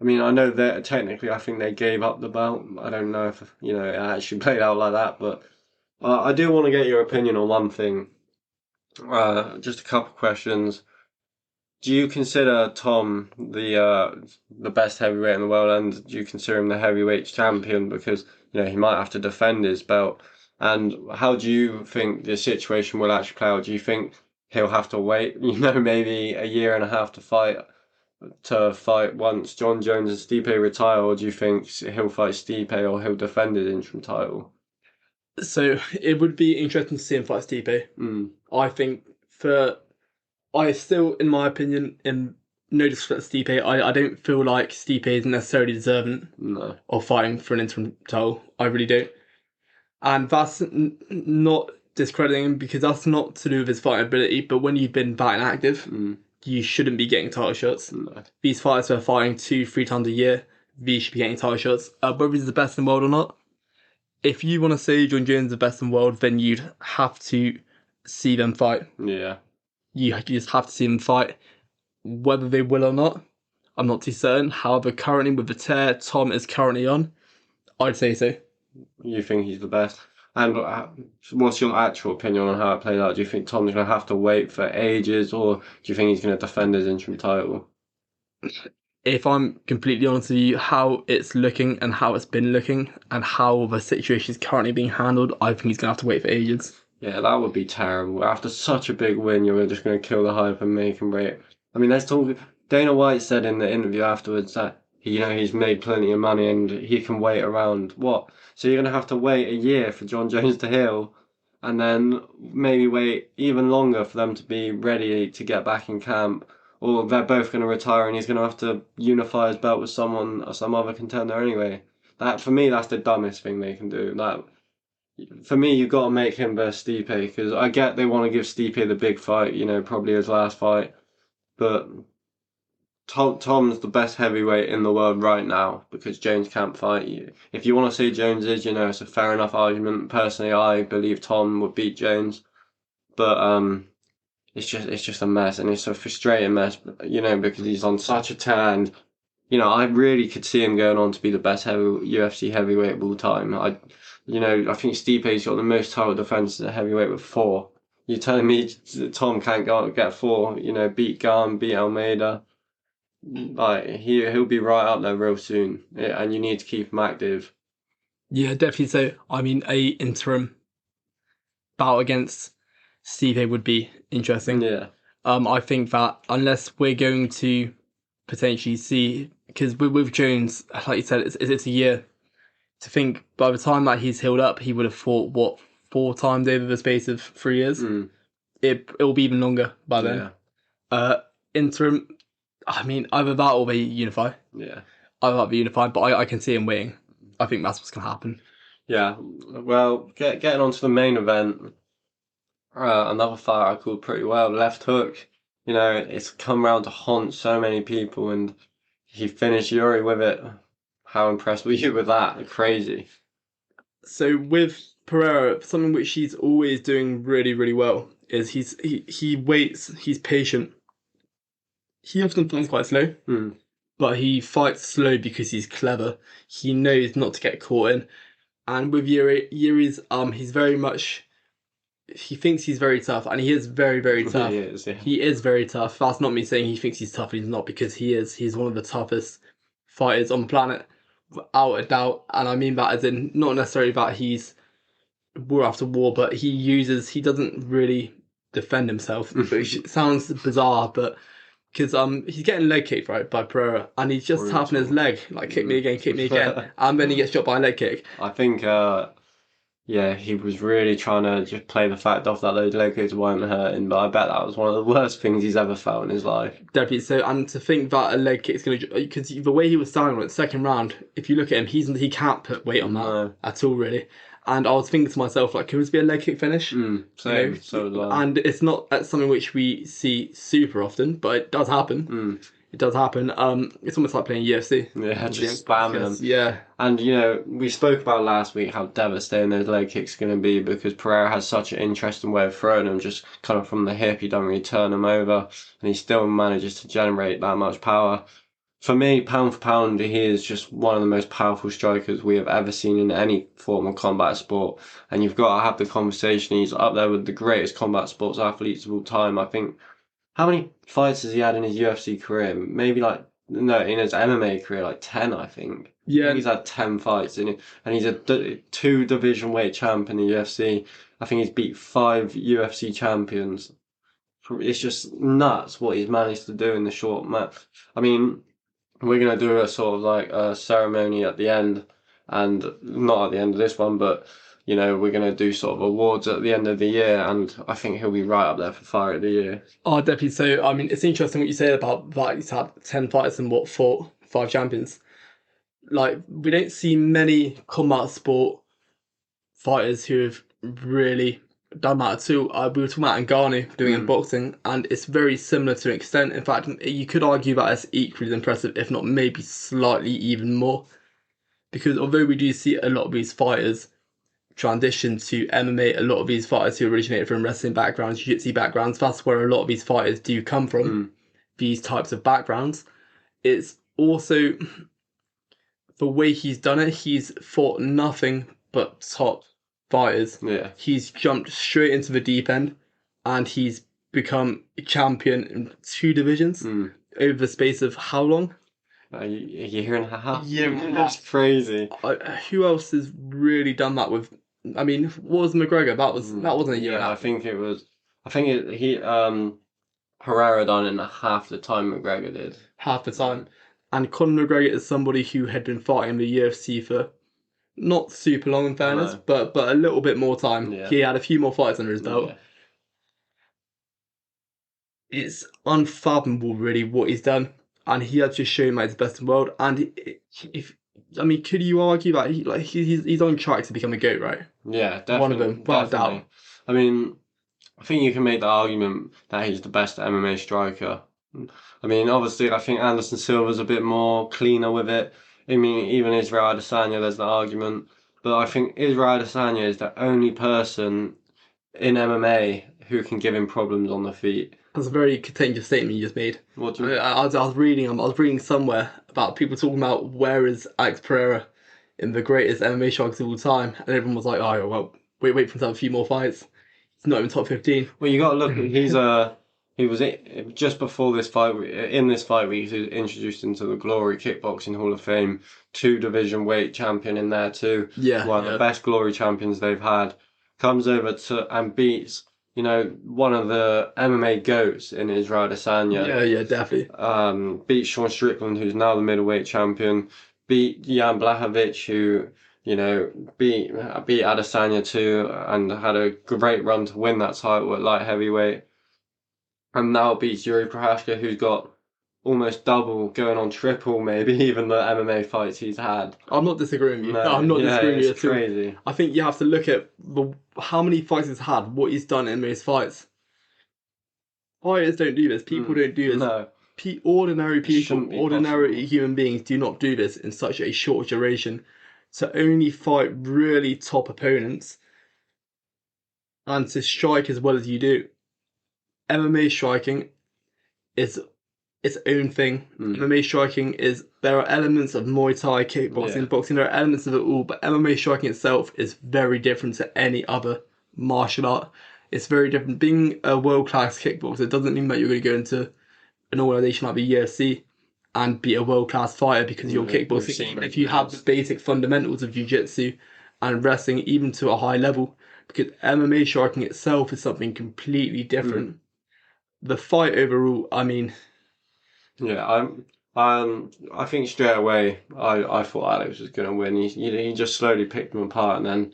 I mean, I know that technically I think they gave up the belt. I don't know if, it actually played out like that, but I do want to get your opinion on one thing. Just a couple questions. Do you consider Tom the best heavyweight in the world, and do you consider him the heavyweight champion? Because, he might have to defend his belt. And how do you think the situation will actually play out? Do you think he'll have to wait, maybe a year and a half to fight once John Jones and Stipe retire, or do you think he'll fight Stipe or he'll defend his interim title? So it would be interesting to see him fight Stipe. I think in my opinion, in no disrespect to Stipe, I don't feel like Stipe is necessarily deserving of fighting for an interim title. I really don't. And that's not discrediting him because that's not to do with his fighting ability, but when you've been that inactive, you shouldn't be getting title shots. No. These fighters are fighting 2-3 times a year. These should be getting title shots. Whether he's the best in the world or not, if you want to say John Jones is the best in the world, then you'd have to see them fight. Yeah. You just have to see them fight. Whether they will or not, I'm not too certain. However, currently with the tear Tom is currently on, I'd say so. You think he's the best? And what's your actual opinion on how it played out? Do you think Tom's going to have to wait for ages, or do you think he's going to defend his interim title? If I'm completely honest with you, how it's looking and how it's been looking and how the situation is currently being handled, I think he's going to have to wait for ages. Yeah, that would be terrible. After such a big win, you're just going to kill the hype and make him wait. I mean, let's talk. Dana White said in the interview afterwards that he's made plenty of money and he can wait around. What? So you're going to have to wait a year for John Jones to heal, and then maybe wait even longer for them to be ready to get back in camp, or they're both going to retire and he's going to have to unify his belt with someone or some other contender anyway. That, for me, that's the dumbest thing they can do. That, for me, you've got to make him versus Stipe, because I get they want to give Stipe the big fight, probably his last fight, but Tom's the best heavyweight in the world right now because Jones can't fight you. If you want to say Jones is, it's a fair enough argument. Personally, I believe Tom would beat Jones, but it's just a mess, and it's a frustrating mess, because he's on such a tear, and I really could see him going on to be the best UFC heavyweight of all time. I think Stipe's got the most title defenses at heavyweight with 4. You're telling me Tom can't go out get 4? Beat Garn, beat Almeida. He'll be right up there real soon, and you need to keep him active. Yeah, definitely. So, I mean, a interim bout against Stipe would be interesting. Yeah. I think that unless we're going to potentially see, because with Jones, like you said, it's a year. To think by the time that he's healed up, he would have fought 4 times over the space of 3 years. It'll be even longer by then. Yeah. Interim. I mean, either that or they unify. Yeah. Either that or they unify, but I can see him waiting. I think that's what's going to happen. Yeah. Well, getting on to the main event, another fight I called pretty well, Left Hook. It's come round to haunt so many people, and he finished Yuri with it. How impressed were you with that? Crazy. So with Pereira, something which he's always doing really, really well is he waits, he's patient. He often fights quite slow, but he fights slow because he's clever. He knows not to get caught in. And with Yuri's, he's very much, he thinks he's very tough, and he is very, very tough. He is, yeah. He is very tough. That's not me saying he thinks he's tough and he's not, because he is. He's one of the toughest fighters on the planet, without a doubt. And I mean that as in, not necessarily that he's war after war, but he doesn't really defend himself, which sounds bizarre, but because he's getting leg kicked right by Pereira, and he's just tapping his leg like kick me again, and then he gets shot by a leg kick. I think he was really trying to just play the fact off that those leg kicks weren't hurting, but I bet that was one of the worst things he's ever felt in his life. Definitely. So, and to think that a leg kick's going to, because the way he was standing on it, second round, if you look at him, he can't put weight on that at all, really. And I was thinking to myself, like, could this be a leg kick finish? Same. So was I. And it's not something which we see super often, but it does happen. It does happen. It's almost like playing UFC. Yeah, just spamming them. Yeah. And, we spoke about last week how devastating those leg kicks are going to be, because Pereira has such an interesting way of throwing them, just kind of from the hip. He don't really turn them over, and he still manages to generate that much power. For me, pound for pound, he is just one of the most powerful strikers we have ever seen in any form of combat sport. And you've got to have the conversation. He's up there with the greatest combat sports athletes of all time. I think, how many fights has he had in his UFC career? Maybe in his MMA career, 10, I think. Yeah. I think he's had 10 fights in it. And he's a 2 division weight champ in the UFC. I think he's beat 5 UFC champions. It's just nuts what he's managed to do in the short match. I mean, we're going to do a sort of a ceremony at the end, and not at the end of this one, but, we're going to do sort of awards at the end of the year, and I think he'll be right up there for Fight of the Year. Oh, definitely. So, I mean, it's interesting what you say about that. He's had 10 fights and fought 5 champions. We don't see many combat sport fighters who have really done that too. We were talking about Ngannou doing in boxing, and it's very similar to an extent. In fact, you could argue that it's equally as impressive, if not maybe slightly even more. Because although we do see a lot of these fighters transition to MMA, a lot of these fighters who originated from wrestling backgrounds, jiu-jitsu backgrounds, that's where a lot of these fighters do come from, these types of backgrounds. It's also the way he's done it, he's fought nothing but top fighters. Yeah. He's jumped straight into the deep end, and he's become a champion in 2 divisions over the space of how long? A year and a half. Yeah, That's crazy. Who else has really done that with? I mean, what was McGregor? That wasn't a year and a half. I think it was. Herrera done it in half the time McGregor did. Half the time. And Conor McGregor is somebody who had been fighting in the UFC for not super long, in fairness, but a little bit more time. Yeah. He had a few more fights under his belt. Yeah. It's unfathomable, really, what he's done, and he has just shown that he's the best in the world. And could you argue that he's on track to become a GOAT, right? Yeah, definitely. One of them, without doubt. I mean, I think you can make the argument that he's the best MMA striker. I mean, obviously, I think Anderson Silva's a bit more cleaner with it. I mean, even Israel Adesanya, there's the argument. But I think Israel Adesanya is the only person in MMA who can give him problems on the feet. That's a very contentious statement you just made. What do you mean? I was reading somewhere about people talking about where is Alex Pereira in the greatest MMA strikers of all time, and everyone was like, "Oh, well, wait for him to have a few more fights. He's not even top 15." Well, you got to look. He was just before this fight. In this fight, he was introduced into the Glory Kickboxing Hall of Fame, 2 division weight champion in there too. Yeah, one of the best Glory champions they've had. Comes over and beats, one of the MMA goats in Israel Adesanya. Yeah, definitely. Beat Sean Strickland, who's now the middleweight champion. Beat Jan Blachowicz, who beat Adesanya too, and had a great run to win that title at light heavyweight. And now beats Yuri Prochazka, who's got almost double, going on triple, maybe even the MMA fights he's had. I'm not disagreeing with you. No, I'm not disagreeing with you at all. It's crazy. I think you have to look at how many fights he's had, what he's done in those fights. Fighters don't do this. People don't do this. No. Ordinary people, ordinary human beings do not do this in such a short duration. To only fight really top opponents and to strike as well as you do. MMA striking is its own thing. MMA striking there are elements of Muay Thai, kickboxing, boxing, there are elements of it all, but MMA striking itself is very different to any other martial art. It's very different. Being a world-class kickboxer doesn't mean that you're going to go into an organisation like the UFC and be a world-class fighter because you're kickboxing. Even if you have the basic fundamentals of jiu-jitsu and wrestling even to a high level, because MMA striking itself is something completely different. The fight overall, I mean... Yeah, I think straight away I thought Alex was going to win. He just slowly picked them apart, and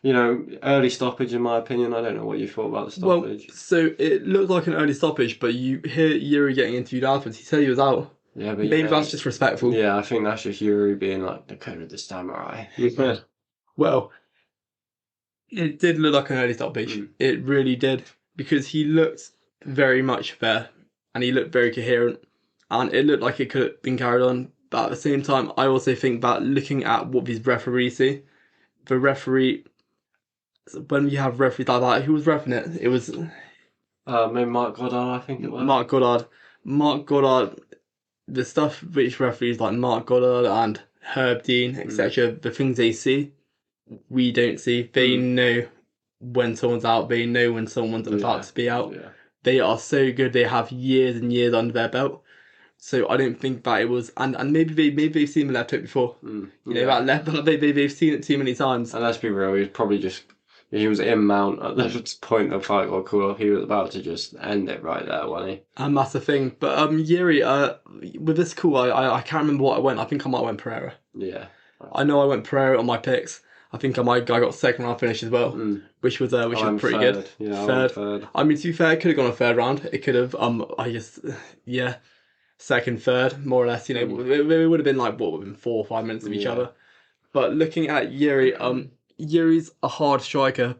then early stoppage in my opinion. I don't know what you thought about the stoppage. Well, so it looked like an early stoppage, but you hear Yuri getting interviewed afterwards. He said he was out. Yeah, but maybe that's just respectful. Yeah, I think that's just Yuri being like the code of the samurai. Well, it did look like an early stoppage. It really did, because he looked very much fair and he looked very coherent. And it looked like it could have been carried on. But at the same time, I also think that looking at what these referees see, the referee, when you have referees like that, who was reffing it? It was... maybe Mark Goddard, I think it was. Mark Goddard, the stuff which referees like Mark Goddard and Herb Dean, etc., the things they see, we don't see. They know when someone's out, they know when someone's about to be out. Yeah. They are so good, they have years and years under their belt. So I don't think that it was, and maybe they've seen the left hook before. That left, they've seen it too many times. And let's be real, he was in mount at the point the fight got cool. He was about to just end it right there, wasn't he? And that's the thing. But Yuri, with this call, I can't remember what I went. I think I might have went Pereira. Yeah. I know I went Pereira on my picks. I think I got second round finish as well, which was pretty good. Yeah, third. I mean, to be fair, it could have gone a third round. It could have second, third, more or less. It would have been like 4 or 5 minutes of each other. But looking at Yuri, Yuri's a hard striker.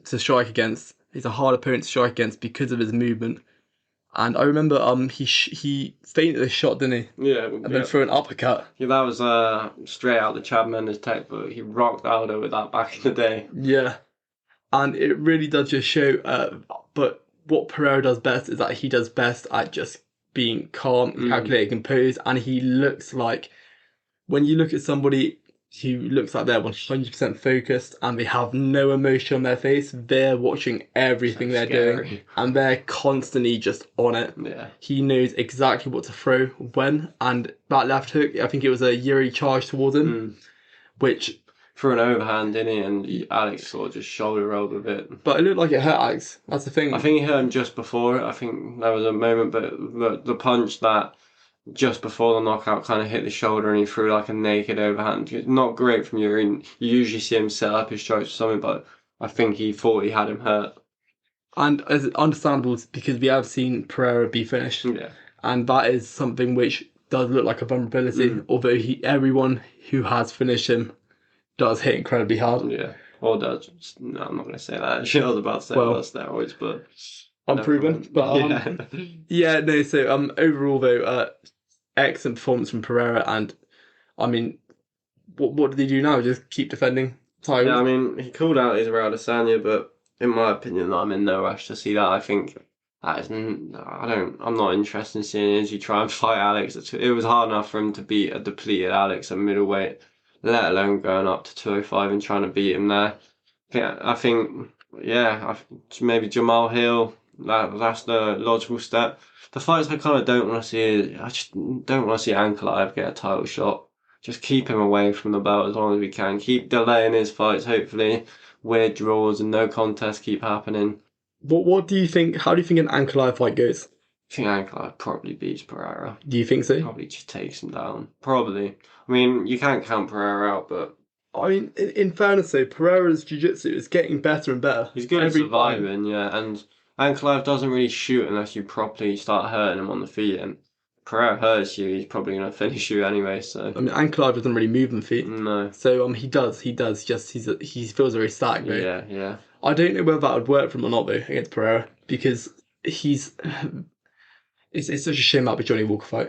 to strike against. He's a hard opponent to strike against because of his movement. And I remember he feinted a shot, didn't he? Yeah. And then threw an uppercut. Yeah, that was straight out the Chad Mendes textbook. He rocked Aldo with that back in the day. Yeah. And it really does just show, but what Pereira does best is that he does best at just being calm, calculated, composed, and he looks like, when you look at somebody who looks like they're 100% focused and they have no emotion on their face, they're watching everything they're doing and they're constantly just on it. Yeah. He knows exactly what to throw when, and that left hook, I think it was a Yuri charge towards him, which... Threw an overhand, didn't he? And Alex sort of just shoulder rolled with it. But it looked like it hurt Alex. That's the thing. I think he hurt him just before it. I think there was a moment, but the punch that just before the knockout kind of hit the shoulder and he threw like a naked overhand. Not great from Yuri. You usually see him set up his strikes or something, but I think he thought he had him hurt. And it's understandable because we have seen Pereira be finished. Yeah. And that is something which does look like a vulnerability, although everyone who has finished him does hit incredibly hard. Yeah. Or does. No, I'm not going to say that. Actually, I was about to say about steroids, but... Unproven. But no, so overall though, excellent performance from Pereira, and I mean, what did he do now? Just keep defending titles? Yeah, I mean, he called out Israel Adesanya, but in my opinion, I'm in no rush to see that. I think that is, I'm not interested in seeing Izzy try and fight Alex. It was hard enough for him to beat a depleted Alex at middleweight, let alone going up to 205 and trying to beat him there. I think maybe Jamal Hill, that's the logical step. The fights I kind of don't want to see, I just don't want to see Ankalaev get a title shot. Just keep him away from the belt as long as we can. Keep delaying his fights, hopefully. Weird draws and no contests keep happening. What do you think? How do you think an Ankalaev fight goes? I think Ankalaev probably beats Pereira. Do you think so? Probably just takes him down. Probably. I mean, you can't count Pereira out, but... I mean, in fairness though, Pereira's jiu-jitsu is getting better and better. He's good at surviving, yeah, and Ankalaev doesn't really shoot unless you properly start hurting him on the feet, and Pereira hurts you, he's probably going to finish you anyway, so... I mean, Ankalaev doesn't really move on the feet. No. So, he does, just, he feels very static, though. Yeah. I don't know whether that would work for him or not, though, against Pereira, because he's... It's such a shame about the Johnny Walker fight.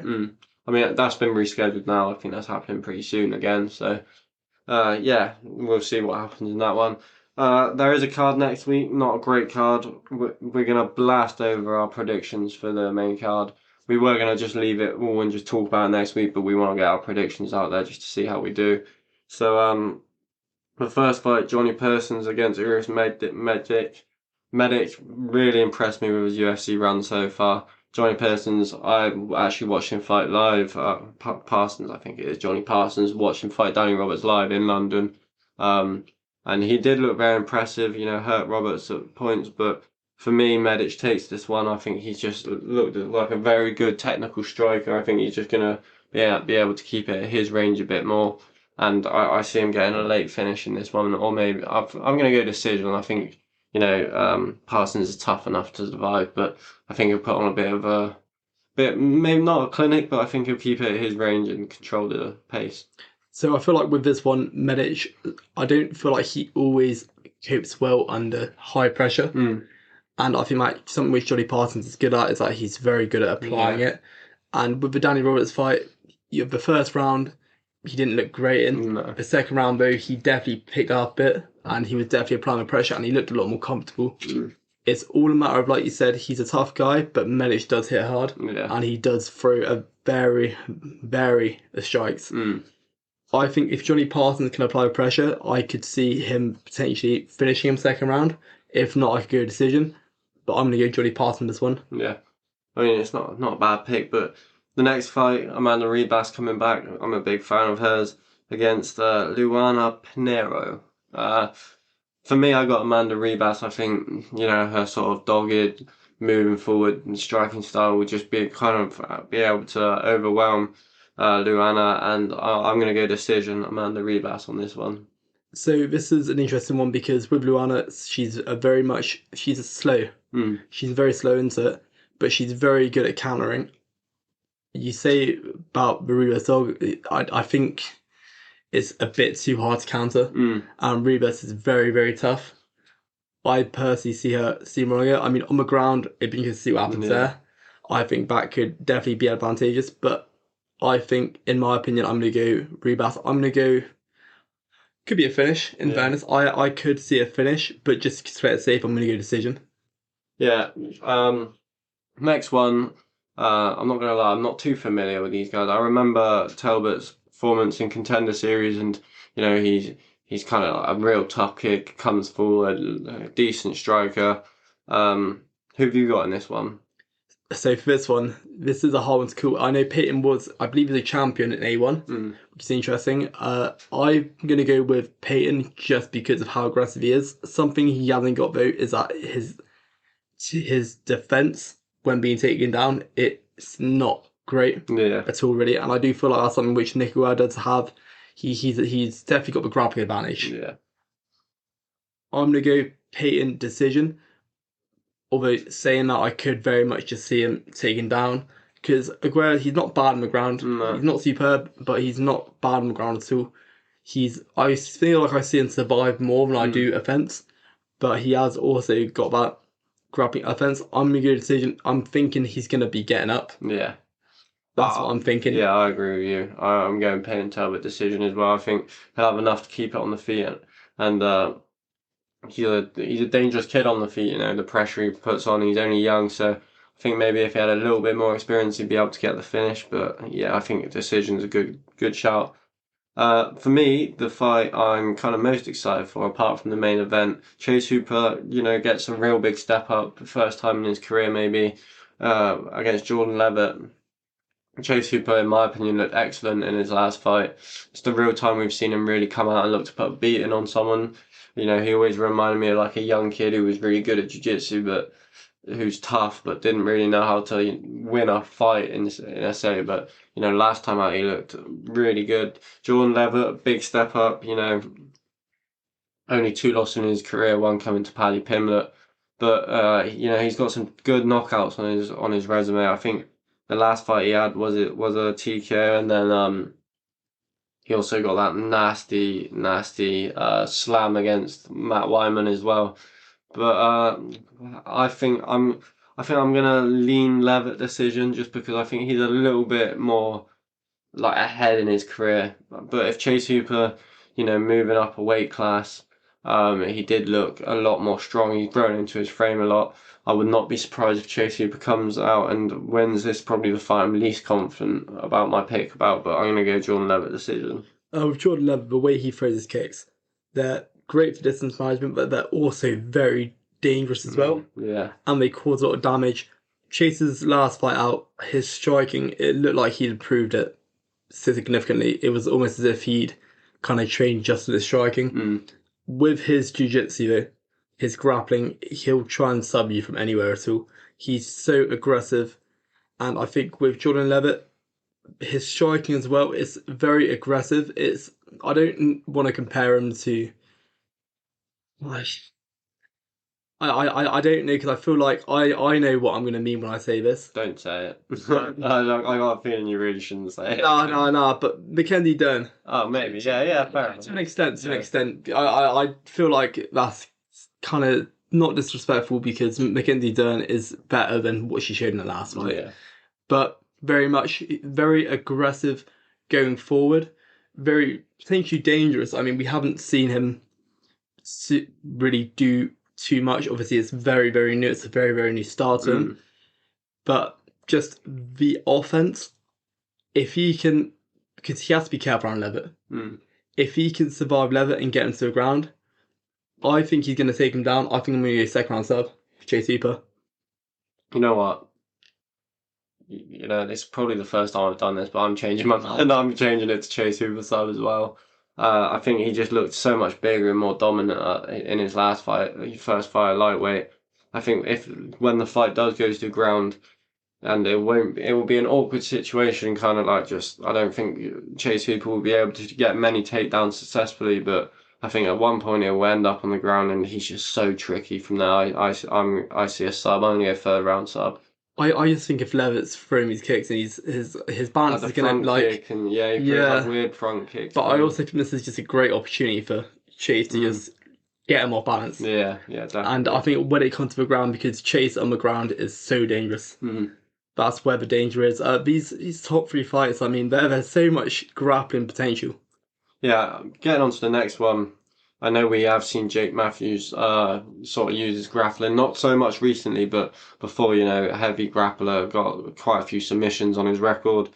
I mean, that's been rescheduled now, I think that's happening pretty soon again, so... we'll see what happens in that one. There is a card next week, not a great card. We're going to blast over our predictions for the main card. We were going to just leave it all and just talk about it next week, but we want to get our predictions out there just to see how we do. So, the first fight, Johnny Persons against Urus Medic really impressed me with his UFC run so far. Johnny Persons, I actually watched him fight live. Parsons, I think it is Johnny Parsons, watched him fight Danny Roberts live in London. And he did look very impressive, hurt Roberts at points, but for me, Medic takes this one. I think he's just looked like a very good technical striker. I think he's just going to be able to keep it at his range a bit more. And I see him getting a late finish in this one, or maybe I'm going to go decision. I think, Parsons is tough enough to survive, but I think he'll put on a maybe not a clinic, but I think he'll keep it at his range and control the pace. So I feel like with this one, Medic, I don't feel like he always copes well under high pressure. And I think like something which Johnny Parsons is good at is that he's very good at applying it. And with the Danny Roberts fight, the first round, he didn't look great in. No. The second round, though, he definitely picked up a bit and he was definitely applying the pressure and he looked a lot more comfortable. It's all a matter of, like you said, he's a tough guy, but Medic does hit hard. And he does throw a very strikes. I think if Johnny Parsons can apply pressure, I could see him potentially finishing him second round. If not, I could go decision. But I'm going to go Johnny Parsons this one. Yeah. I mean, it's not a bad pick, but the next fight, Amanda Ribas coming back. I'm a big fan of hers against Luana Pinheiro. For me, I got Amanda Ribas. I think, her sort of dogged, moving forward and striking style would just be able to overwhelm Luana, and I'm going to go decision Amanda Ribas on this one. So this is an interesting one because with Luana, she's slow. She's very slow into it, but she's very good at countering. You say about the Ribas dog, I think it's a bit too hard to counter. Ribas is very, very tough. I personally see him running it. I mean, on the ground, it'd be interesting to see what happens there. I think that could definitely be advantageous, but I think, in my opinion, I'm going to go Rebath. I'm going to go. Could be a finish, in fairness. I could see a finish, but just to play it safe, I'm going to go decision. Yeah. Next one, I'm not going to lie, I'm not too familiar with these guys. I remember Talbot's performance in Contender Series, and he's kind of like a real tough kid, comes forward, a decent striker. Who have you got in this one? So for this one, this is a hard one to call. I know Peyton was, I believe, a champion in A1, which is interesting. I'm going to go with Peyton just because of how aggressive he is. Something he hasn't got, though, is that his defense when being taken down, it's not great at all, really. And I do feel like that's something which Nicola does have. He's definitely got the grappling advantage. Yeah. I'm going to go Peyton decision. Although saying that, I could very much just see him taken down. Because Aguero, he's not bad on the ground. No. He's not superb, but he's not bad on the ground at all. I feel like I see him survive more than I do offense. But he has also got that grappling offense. I'm going to go decision. I'm thinking he's going to be getting up. Yeah. That's what I'm thinking. Yeah, I agree with you. I'm going Peyton Talbot decision as well. I think he'll have enough to keep it on the feet. And he's a dangerous kid on the feet, the pressure he puts on. He's only young, so I think maybe if he had a little bit more experience, he'd be able to get the finish. But yeah, I think the decision's a good shout. For me, the fight I'm kind of most excited for, apart from the main event, Chase Hooper, gets a real big step up, first time in his career maybe, against Jordan Levitt. Chase Hooper, in my opinion, looked excellent in his last fight. It's the real time we've seen him really come out and look to put a beating on someone. He always reminded me of like a young kid who was really good at jiu-jitsu, but who's tough, but didn't really know how to win a fight in SA. But, last time out he looked really good. Jordan Levitt, big step up, only 2 losses in his career, one coming to Paddy Pimblett. But, he's got some good knockouts on his resume. I think the last fight he had was a TKO, and then he also got that nasty slam against Matt Wyman as well. But I think I'm gonna lean Levitt decision just because I think he's a little bit more like ahead in his career. But if Chase Hooper, moving up a weight class, he did look a lot more strong. He's grown into his frame a lot. I would not be surprised if Chase Hooper comes out and wins this. Probably the fight I'm least confident about my pick about, but I'm going to go Jordan Levitt decision. With Jordan Levitt, the way he throws his kicks, they're great for distance management, but they're also very dangerous as well. Yeah. And they cause a lot of damage. Chase's last fight out, his striking, it looked like he'd improved it significantly. It was almost as if he'd kind of trained just for the striking. With his jiu-jitsu, though, his grappling, he'll try and sub you from anywhere at all. He's so aggressive. And I think with Jordan Levitt, his striking as well is very aggressive. I don't want to compare him to... I don't know, because I feel like I know what I'm going to mean when I say this. Don't say it. I got a feeling you really shouldn't say it. No, but Mackenzie Dern. Oh, maybe. Yeah, fair enough. To an extent. I feel like that's kind of not disrespectful because Mackenzie Dern is better than what she showed in the last fight. Yeah. But very aggressive going forward. Very potentially dangerous. I mean, we haven't seen him really do too much. Obviously, it's very, very new. It's a very, very new start to him. But just the offense, if he can, because he has to be careful around Levitt. If he can survive Levitt and get him to the ground, I think he's going to take him down. I think I'm going to go second round sub for Chase Hooper. You know what? This is probably the first time I've done this, but I'm changing my mind. I'm changing it to Chase Hooper sub as well. I think he just looked so much bigger and more dominant in his last fight, his first fight at lightweight. I think when the fight does go to the ground, and it will be an awkward situation, kind of like I don't think Chase Hooper will be able to get many takedowns successfully, but I think at one point it will end up on the ground, and he's just so tricky from there. I see a sub. I'm going to go third round sub. I just think if Levitt's throwing his kicks and his balance is going to kick and he throws weird front kicks. But I also think this is just a great opportunity for Chase to just get him off balance. Yeah, definitely. And I think when it comes to the ground, because Chase on the ground is so dangerous. That's where the danger is. These top 3 fights, I mean, there's so much grappling potential. Yeah, getting on to the next one. I know we have seen Jake Matthews sort of use his grappling, not so much recently, but before, a heavy grappler, got quite a few submissions on his record.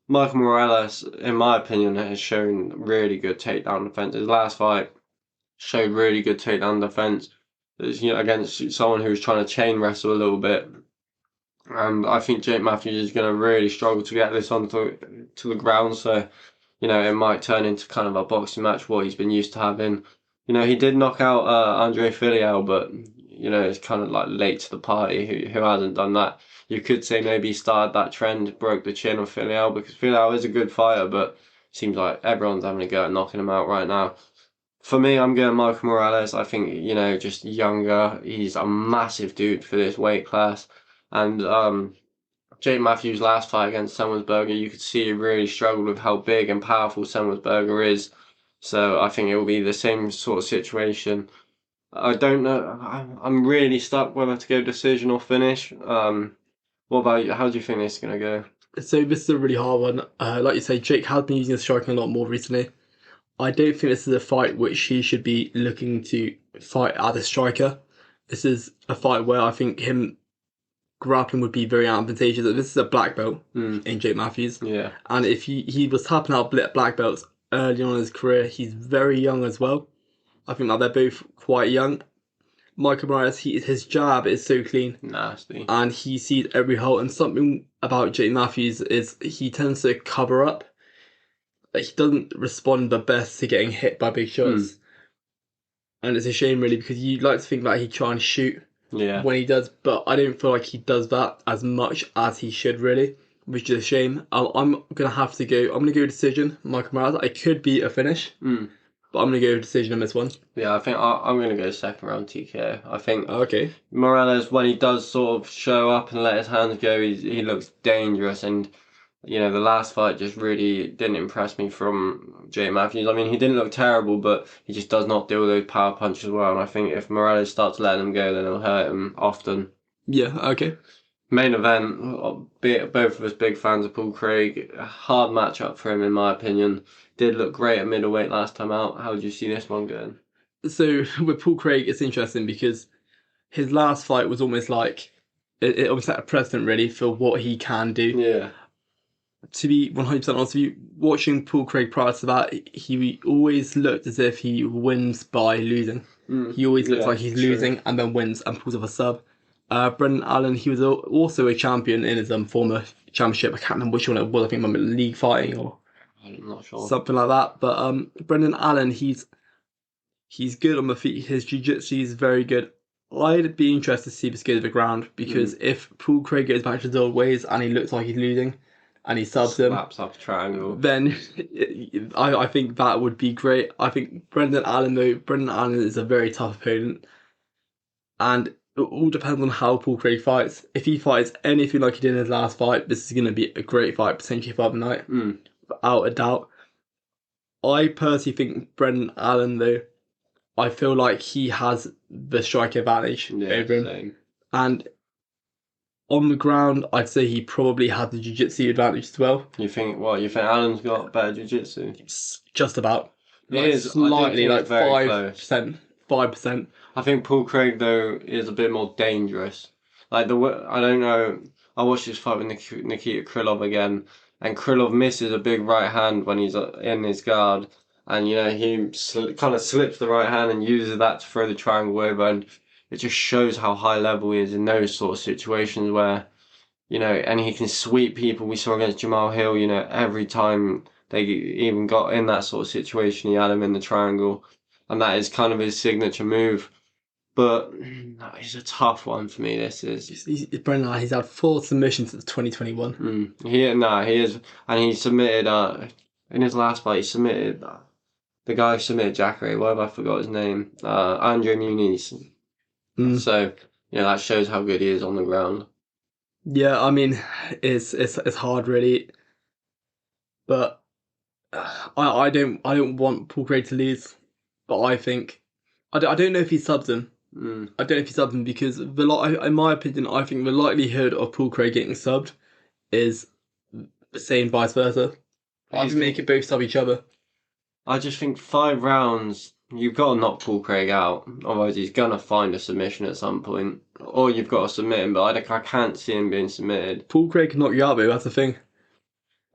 Michael Morales, in my opinion, has shown really good takedown defense. His last fight showed really good takedown defense. Against someone who was trying to chain wrestle a little bit. And I think Jake Matthews is going to really struggle to get this onto the ground. So, it might turn into kind of a boxing match, what he's been used to having. He did knock out Andre Filial, but, it's kind of like late to the party. Who hasn't done that? You could say maybe he started that trend, broke the chin of Filial, because Filial is a good fighter, but it seems like everyone's having a go at knocking him out right now. For me, I'm going Michael Morales. I think, just younger. He's a massive dude for this weight class. And Jake Matthews' last fight against Semmelsberger, you could see he really struggled with how big and powerful Semmelsberger is. So I think it will be the same sort of situation. I don't know. I'm really stuck whether to go decision or finish. What about you? How do you think this is going to go? So this is a really hard one. Like you say, Jake has been using the striking a lot more recently. I don't think this is a fight which he should be looking to fight as a striker. This is a fight where I think him grappling would be very advantageous. This is a black belt in Jake Matthews. Yeah. And if he was tapping out black belts early on in his career, he's very young as well. I think that they're both quite young. Michael Morales, his jab is so clean. Nasty. And he sees every hole. And something about Jake Matthews is he tends to cover up. He doesn't respond the best to getting hit by big shots. And it's a shame, really, because you'd like to think that he'd try and shoot when he does, but I don't feel like he does that as much as he should, really, which is a shame. I'm going to have to go. I'm going to go decision, Michael Morales. I could be a finish, but I'm going to go decision on this one. Yeah, I think I'm going to go second round TKO. I think Okay. Morales, when he does sort of show up and let his hands go, he looks dangerous. And, the last fight just really didn't impress me from Jay Matthews. I mean, he didn't look terrible, but he just does not deal with those power punches well. And I think if Morales starts letting him go, then it'll hurt him often. Yeah, okay. Main event, both of us big fans of Paul Craig. A hard matchup for him, in my opinion. Did look great at middleweight last time out. How do you see this one going? So with Paul Craig, it's interesting because his last fight was almost like it almost set a precedent, really, for what he can do. Yeah. To be 100% honest with you, watching Paul Craig prior to that, he always looked as if he wins by losing. He always looks like he's losing and then wins and pulls off a sub. Brendan Allen, he was also a champion in his former championship. I can't remember which one it was. I think maybe league fighting or I'm not sure. Something like that. But Brendan Allen, he's good on the feet. His jiu-jitsu is very good. I'd be interested to see this go to the ground because if Paul Craig goes back to his old ways and he looks like he's losing and he subs him, slaps up a triangle, then I think that would be great. I think Brendan Allen is a very tough opponent, and it all depends on how Paul Craig fights. If he fights anything like he did in his last fight, this is going to be a great fight, potentially for the night, without a doubt. I personally think Brendan Allen, though, I feel like he has the striking advantage over him. Same. And on the ground, I'd say he probably had the jiu-jitsu advantage as well. You think Allen's got better jiu-jitsu? Just about. It is slightly, like very 5%. 5%. I think Paul Craig, though, is a bit more dangerous. I don't know. I watched this fight with Nikita Krylov again, and Krylov misses a big right hand when he's in his guard, and he kind of slips the right hand and uses that to throw the triangle over, and it just shows how high level he is in those sort of situations where, and he can sweep people. We saw against Jamal Hill, every time they even got in that sort of situation, he had him in the triangle, and that is kind of his signature move. But it's a tough one for me. This is Brendan. He's had 4 submissions since 2021. He is, and he submitted in his last fight. He submitted the guy who submitted Jacare. Why have I forgot his name? Andre Muniz. So that shows how good he is on the ground. Yeah, I mean, it's hard, really, but I don't want Paul Craig to lose, but I think I don't know if he subs him. Mm. I don't know if he subs him because in my opinion, I think the likelihood of Paul Craig getting subbed is the same vice versa. I think they could both sub each other. I just think 5 rounds, you've got to knock Paul Craig out. Otherwise, he's going to find a submission at some point. Or you've got to submit him, but I can't see him being submitted. Paul Craig can knock you out though, that's the thing.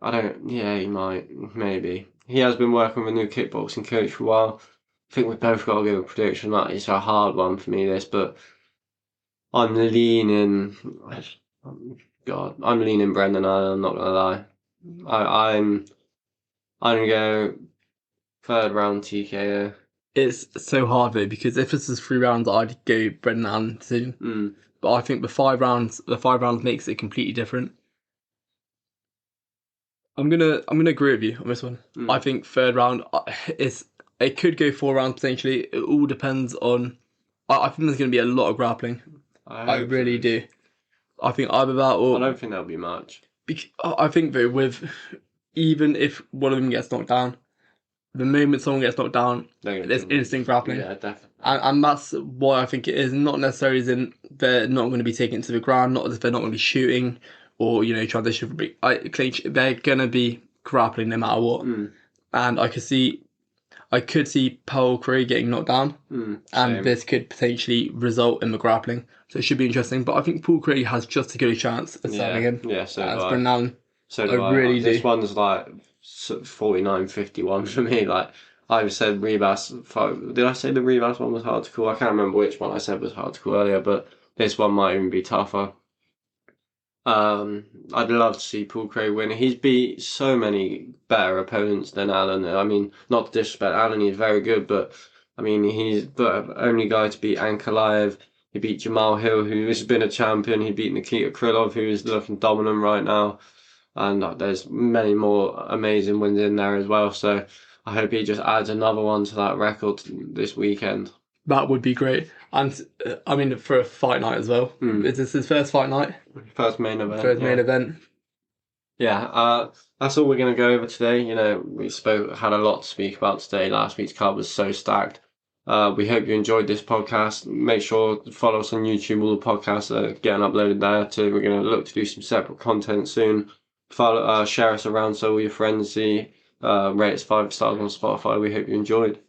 Yeah, he might, maybe. He has been working with a new kickboxing coach for a while. I think we've both got to give a prediction. That it's a hard one for me, this, but I'm leaning. God, I'm leaning Brendan Allen, I'm not going to lie. I'm going to go third round TKO. It's so hard though because if this is 3 rounds, I'd go Brendan Allen decision. Mm. But I think the 5 rounds makes it completely different. I'm gonna agree with you on this one. I think third round it could go 4 rounds potentially. It all depends on. I think there's gonna be a lot of grappling. I really do. I think either that or I don't think there'll be much. I think though with even if one of them gets knocked down, the moment someone gets knocked down, there's instant grappling. Yeah, definitely. And that's why I think it is not necessarily as in they're not going to be taken to the ground, not as if they're not going to be shooting or transition for clinch. They're going to be grappling no matter what. And I could see Paul Craig getting knocked down, and this could potentially result in the grappling. So it should be interesting. But I think Paul Craig has just as good a chance at starting him as Brendan Allen. So do I. Really do. This one's like 49-51 for me. Like I said, Rebus. Did I say the Rebus one was hard to call? I can't remember which one I said was hard to call earlier, but this one might even be tougher. I'd love to see Paul Craig win. He's beat so many better opponents than Allen. I mean, not to disrespect Allen, he's very good, but I mean, he's the only guy to beat Ankalaev. He beat Jamal Hill, who has been a champion. He beat Nikita Krylov, who is looking dominant right now. And there's many more amazing wins in there as well. So I hope he just adds another one to that record this weekend. That would be great. And I mean, for a fight night as well. Is this his first fight night? First main event. Main event. Yeah, that's all we're going to go over today. We had a lot to speak about today. Last week's card was so stacked. We hope you enjoyed this podcast. Make sure to follow us on YouTube. All the podcasts are getting uploaded there too. We're going to look to do some separate content soon. Share us around so all your friends see. Rate us 5 stars on Spotify. We hope you enjoyed.